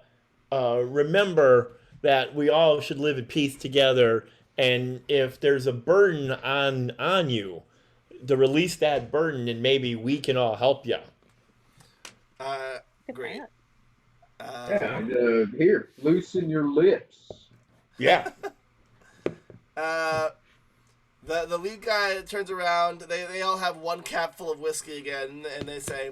remember that we all should live in peace together, and if there's a burden on you, to release that burden, and maybe we can all help you. Great. Here, loosen your lips. Yeah. The lead guy turns around. They all have one cap full of whiskey again, and they say,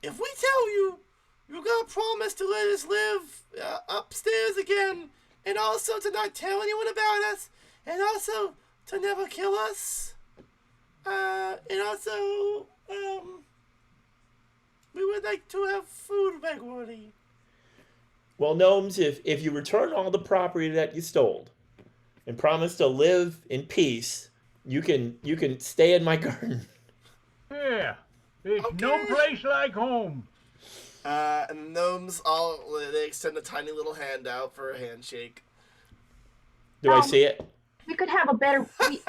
"If we tell you, you gotta promise to let us live upstairs again, and also to not tell anyone about us, and also to never kill us, and also we would like to have food regularly." Well, gnomes, if you return all the property that you stole, and promise to live in peace, you can stay in my garden. Yeah, it's no place like home. And the gnomes they extend a tiny little hand out for a handshake. Do I see it? We could have a better. I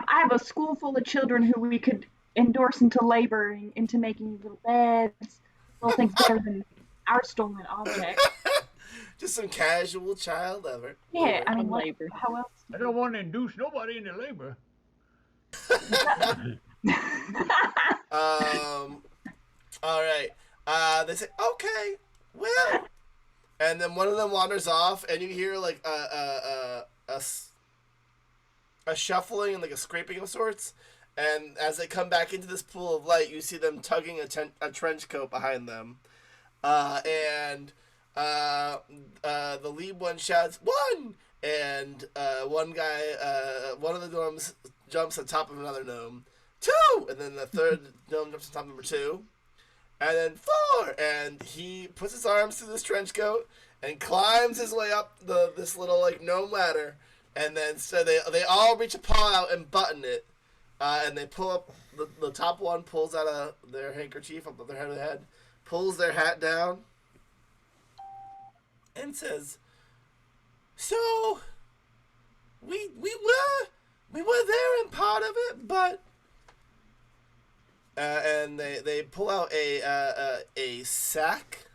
have a school full of children who we could endorse into laboring, into making little beds, little things better than our stolen objects. Just some casual child labor. Yeah, I mean, how else? I don't want to induce nobody into labor. All right. They say, "Okay, well," and then one of them wanders off, and you hear like a shuffling and like a scraping of sorts. And as they come back into this pool of light, you see them tugging a trench coat behind them, and the lead one shouts, "One!" And one of the gnomes jumps on top of another gnome. 2! And then the third gnome jumps on top of number 2. And then 4! And he puts his arms through this trench coat and climbs his way up this little like gnome ladder. And then so they all reach a paw out and button it. And they pull up, the top one pulls out their handkerchief up their head, pulls their hat down, and says, "So, we were there in part of it, but," and they pull out a sack,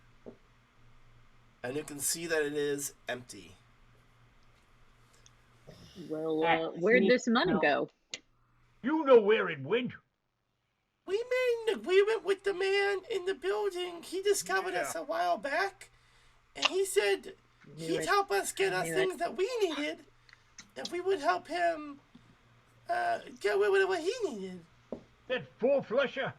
and you can see that it is empty. Well, where'd this money go? You know where it went. We made an agreement with the man in the building. He discovered us a while back, and he said he'd help us get us things that we needed if we would help him get away with what he needed. That four-flusher.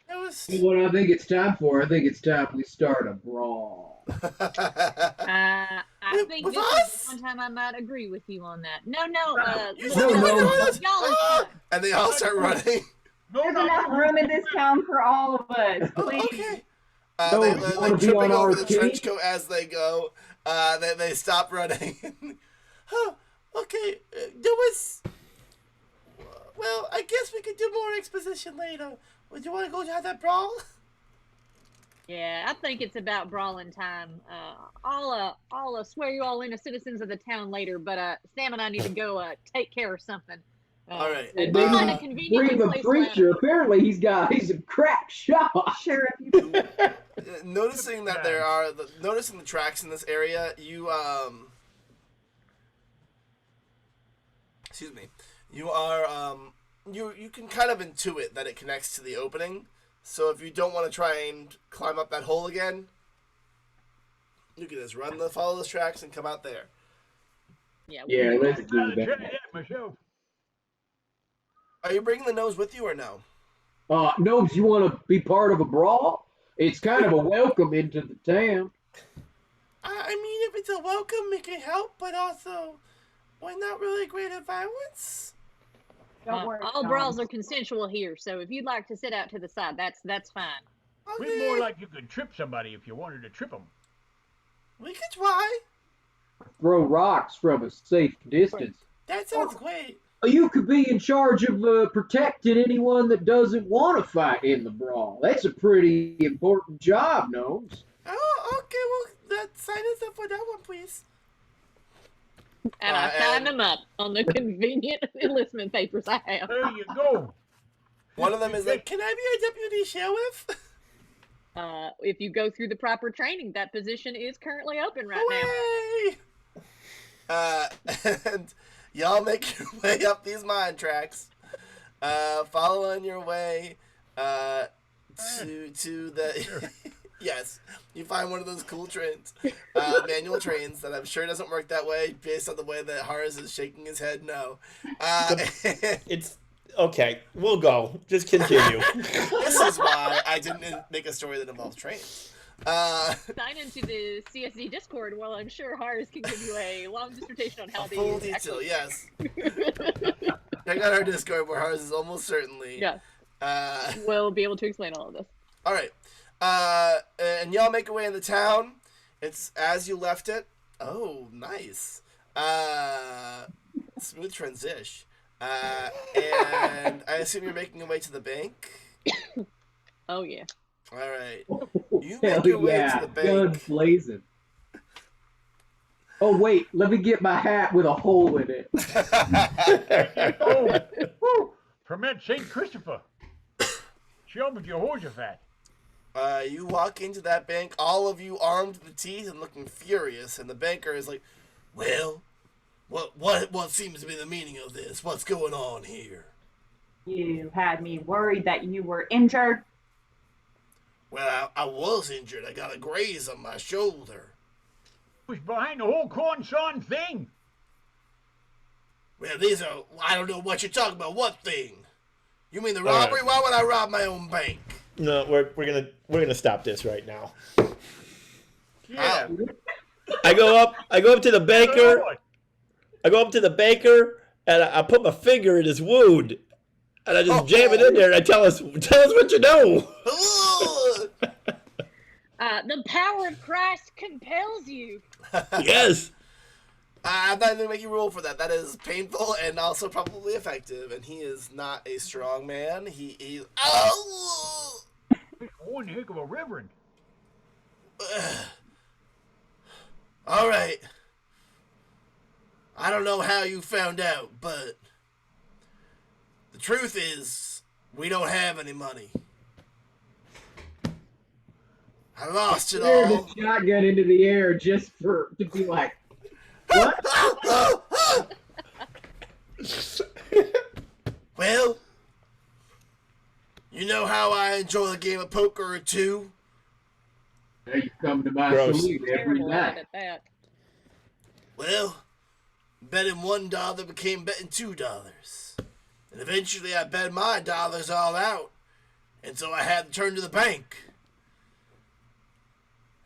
It was... What I think it's time for, I think it's time we start a brawl. I think with this us? is one time I might agree with you on that. No, y'all are and they all start running. There's enough room in this town for all of us. Please. Okay. They're tripping over the trench coat as they go. They stop running. Oh, okay. There was... Well, I guess we could do more exposition later. Would you want to go have that brawl? Yeah, I think it's about brawling time. I'll swear you all in as citizens of the town later, but Sam and I need to go take care of something. All right. And bring the preacher. Apparently, he's a crack shot. Sheriff, noticing that noticing the tracks in this area, you excuse me, you are you can kind of intuit that it connects to the opening. So if you don't want to try and climb up that hole again, you can just follow those tracks and come out there. Yeah, let's do I'll try that. that myself. Are you bringing the nose with you or no? Gnomes, you want to be part of a brawl? It's kind of a welcome into the town. I mean, if it's a welcome, it can help, but also, we're not really great at violence. Don't worry. All brawls are consensual here, so if you'd like to sit out to the side, that's fine. We're more like you could trip somebody if you wanted to trip them. We could try. Throw rocks from a safe distance. That sounds great. You could be in charge of protecting anyone that doesn't want to fight in the brawl. That's a pretty important job, Gnomes. Oh, okay. Well, sign us up for that one, please. And I signed them up on the convenient enlistment papers I have. There you go. One of them is like, can I be a deputy sheriff? If you go through the proper training, that position is currently open right now. And y'all make your way up these mine tracks, following your way to the... Yes, you find one of those cool trains, manual trains that I'm sure doesn't work that way based on the way that Horace is shaking his head no. It's... Okay, we'll go. Just continue. This is why I didn't make a story that involves trains. Sign into the CSD Discord while I'm sure Hars can give you a long dissertation on how full detail, actually... yes. Check out our Discord where Hars is almost certainly... Yeah. We'll be able to explain all of this. All right. And y'all make your way in the town. It's as you left it. Oh, nice. Smooth transition. And I assume you're making your way to the bank? Oh, yeah. All right. You make your way to the bank. Guns blazing. Oh, wait. Let me get my hat with a hole in it. From St. Christopher. Show me Jehoshaphat. You walk into that bank, all of you armed to the teeth and looking furious, and the banker is like, well, what seems to be the meaning of this? What's going on here? You had me worried that you were injured. Well, I was injured. I got a graze on my shoulder. Who's behind the whole corn-son thing? Well, I don't know what you're talking about. What thing? You mean the robbery? Why would I rob my own bank? No, we're gonna stop this right now. Yeah. I go up to the banker. I go up to the banker and I put my finger in his wound, and I just jam it in there and I tell us what you know. The power of Christ compels you. Yes. I'm not going to make you roll for that. That is painful and also probably effective. And he is not a strong man. He is... Oh! One heck of a reverend. All right. I don't know how you found out, but the truth is we don't have any money. I lost it all. The shotgun into the air just to be like, what? Well, you know how I enjoy a game of poker or two? Now you come to my saloon every night. Well, betting $1 became betting $2. And eventually I bet my dollars all out. And so I had to turn to the bank.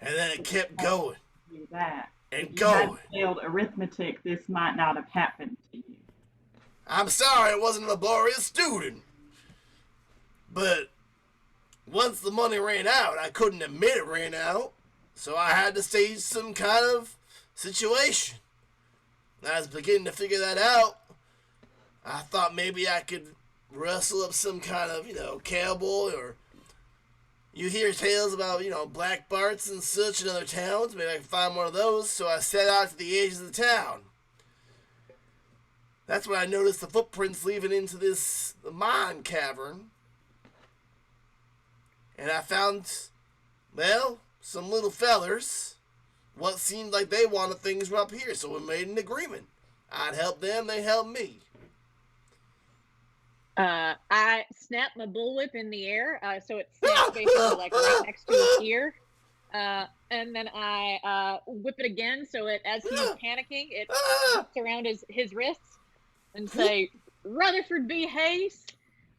And then it kept going. Do that. And if going. you had failed arithmetic, this might not have happened to you. I'm sorry I wasn't a laborious student. But once the money ran out, I couldn't admit it ran out. So I had to stage some kind of situation. And I was beginning to figure that out. I thought maybe I could rustle up some kind of, cowboy, or you hear tales about, black Barts and such in other towns. Maybe I can find one of those. So I set out to the edge of the town. That's when I noticed the footprints leading into this mine cavern. And I found, some little fellers. What seemed like they wanted things from up here, so we made an agreement. I'd help them, they helped me. I snap my bullwhip in the air, so it snaps basically like right next to his ear. And then I whip it again, so as he's panicking, it whips around his wrists and say, Rutherford B. Hayes,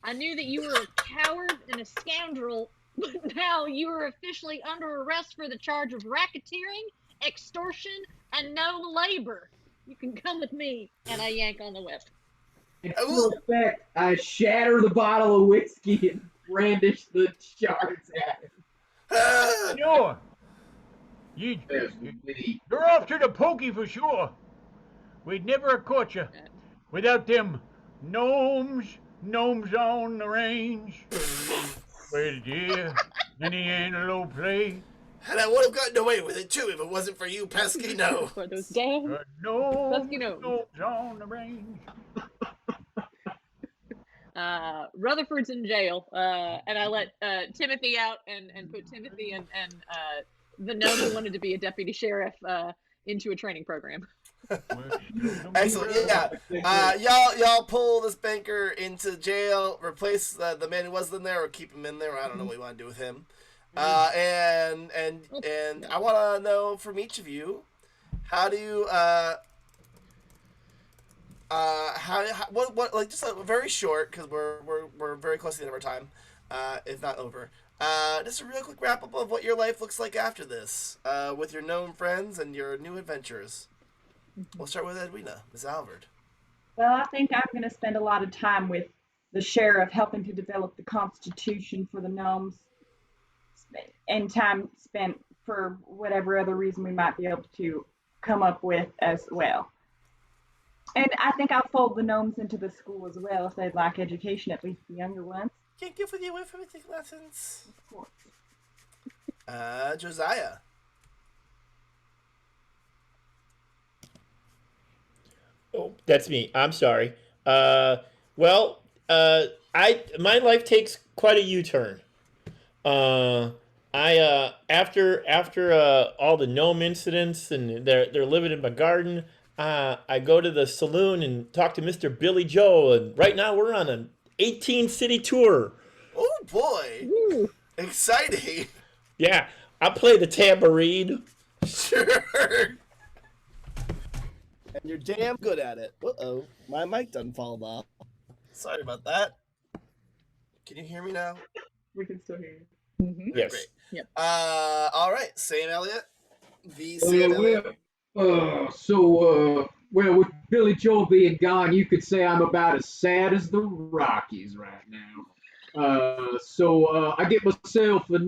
I knew that you were a coward and a scoundrel, but now you are officially under arrest for the charge of racketeering, extortion, and no labor. You can come with me. And I yank on the whip. In full effect, I shatter the bottle of whiskey and brandish the shards at him. Sure. You're off to the pokey for sure. We'd never have caught you without them gnomes on the range, where the deer and the antelope play. And I would have gotten away with it too if it wasn't for you, pesky no. For those damn pesky gnomes on the range. Rutherford's in jail, and I let Timothy out and put Timothy and the gnome who wanted to be a deputy sheriff into a training program. Excellent. Yeah. Y'all pull this banker into jail, replace the man who was in there, or keep him in there. I don't know what you want to do with him. And I want to know from each of you, how do you what like just very short, because we're very close to the end of our time, if not over. Just a real quick wrap up of what your life looks like after this, with your known friends and your new adventures. We'll start with Edwina, Ms. Alvord. Well, I think I'm going to spend a lot of time with the sheriff helping to develop the constitution for the gnomes, and time spent for whatever other reason we might be able to come up with as well. And I think I'll fold the gnomes into the school as well if they'd like education, at least the younger ones. Can't give with you arithmetic lessons. Of course. Josiah. Oh, that's me. I'm sorry. My life takes quite a U-turn. After all the gnome incidents and they're living in my garden, I go to the saloon and talk to Mr. Billy Joe, and right now we're on an 18-city tour. Oh boy. Woo. Exciting. Yeah, I play the tambourine. Sure. And you're damn good at it. Uh-oh. My mic done fall off. Sorry about that. Can you hear me now? We can still hear you. Mm-hmm. Yes. Great. Yep. All right. Sam Elliott. Sam Elliott. With Billy Joel being gone, you could say I'm about as sad as the Rockies right now. I get myself a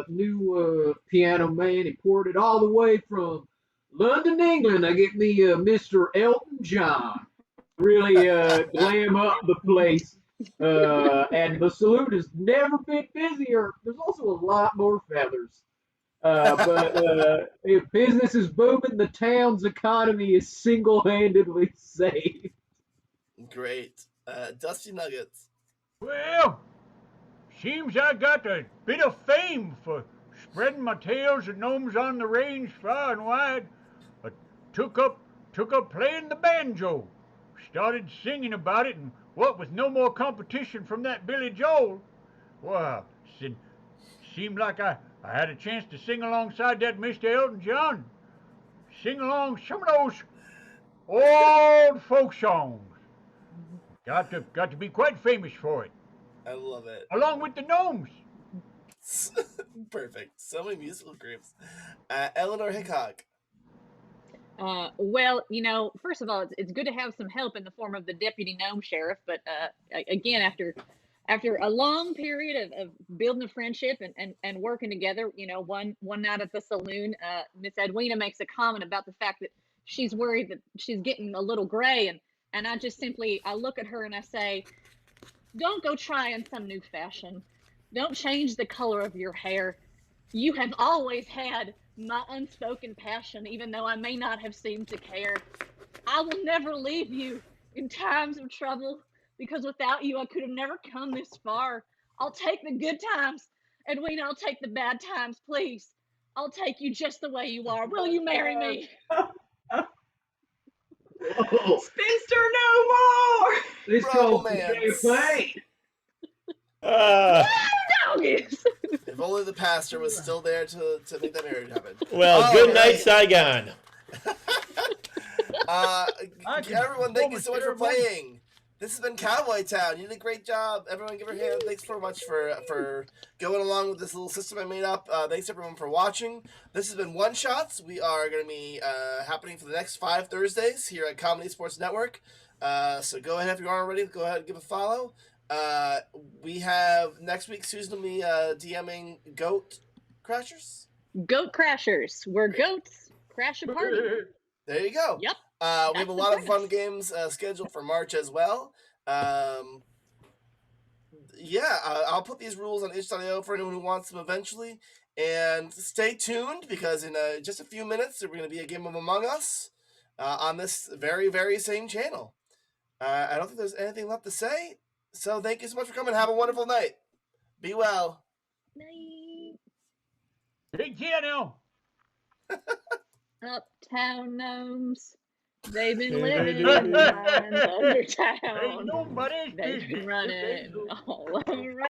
new piano man imported all the way from London, England. I get me Mr. Elton John. Really glam up the place. And the saloon has never been busier. There's also a lot more feathers. If business is booming, the town's economy is single-handedly saved. Great. Dusty Nuggets. Well, seems I got a bit of fame for spreading my tales of gnomes on the range far and wide. I took up playing the banjo, started singing about it, and what with no more competition from that Billy Joel, well, seemed like I had a chance to sing alongside that Mr. Elton John. Sing along some of those old folk songs. Got to be quite famous for it. I love it. Along with the gnomes. Perfect. So many musical groups. Eleanor Hickok. Well, first of all, it's good to have some help in the form of the deputy gnome sheriff. But again, after a long period of building a friendship and working together, one night at the saloon, Miss Edwina makes a comment about the fact that she's worried that she's getting a little gray, and I just simply look at her and I say, don't go trying some new fashion. Don't change the color of your hair. You have always had my unspoken passion, even though I may not have seemed to care. I will never leave you in times of trouble, because without you, I could have never come this far. I'll take the good times, Edwina, I'll take the bad times, please. I'll take you just the way you are. Will you marry me? Oh, Spinster no more! this calls for Bromance. champagne. Doggies! If only the pastor was still there to make that marriage happen. Well, All good night, right. Saigon. Everyone, thank you so much for playing. This has been Cowboytown. You did a great job. Everyone, give her a hand. Thanks so much for going along with this little system I made up. Thanks everyone for watching. This has been One Shots. We are going to be happening for the next 5 Thursdays here at Comedy Sports Network. So go ahead if you aren't already. Go ahead and give a follow. We have next week. Susan will be DMing Goat Crashers. Goat Crashers. We're goats. Crash a party. There you go. Yep. We have a lot of fun games scheduled for March as well. I'll put these rules on itch.io for anyone who wants them eventually. And stay tuned because in just a few minutes there's going to be a game of Among Us on this very, very same channel. I don't think there's anything left to say. So thank you so much for coming. Have a wonderful night. Be well. Night. Take care now. Uptown gnomes. They've been living in the mines undertown. Ain't nobody's They've been running all around.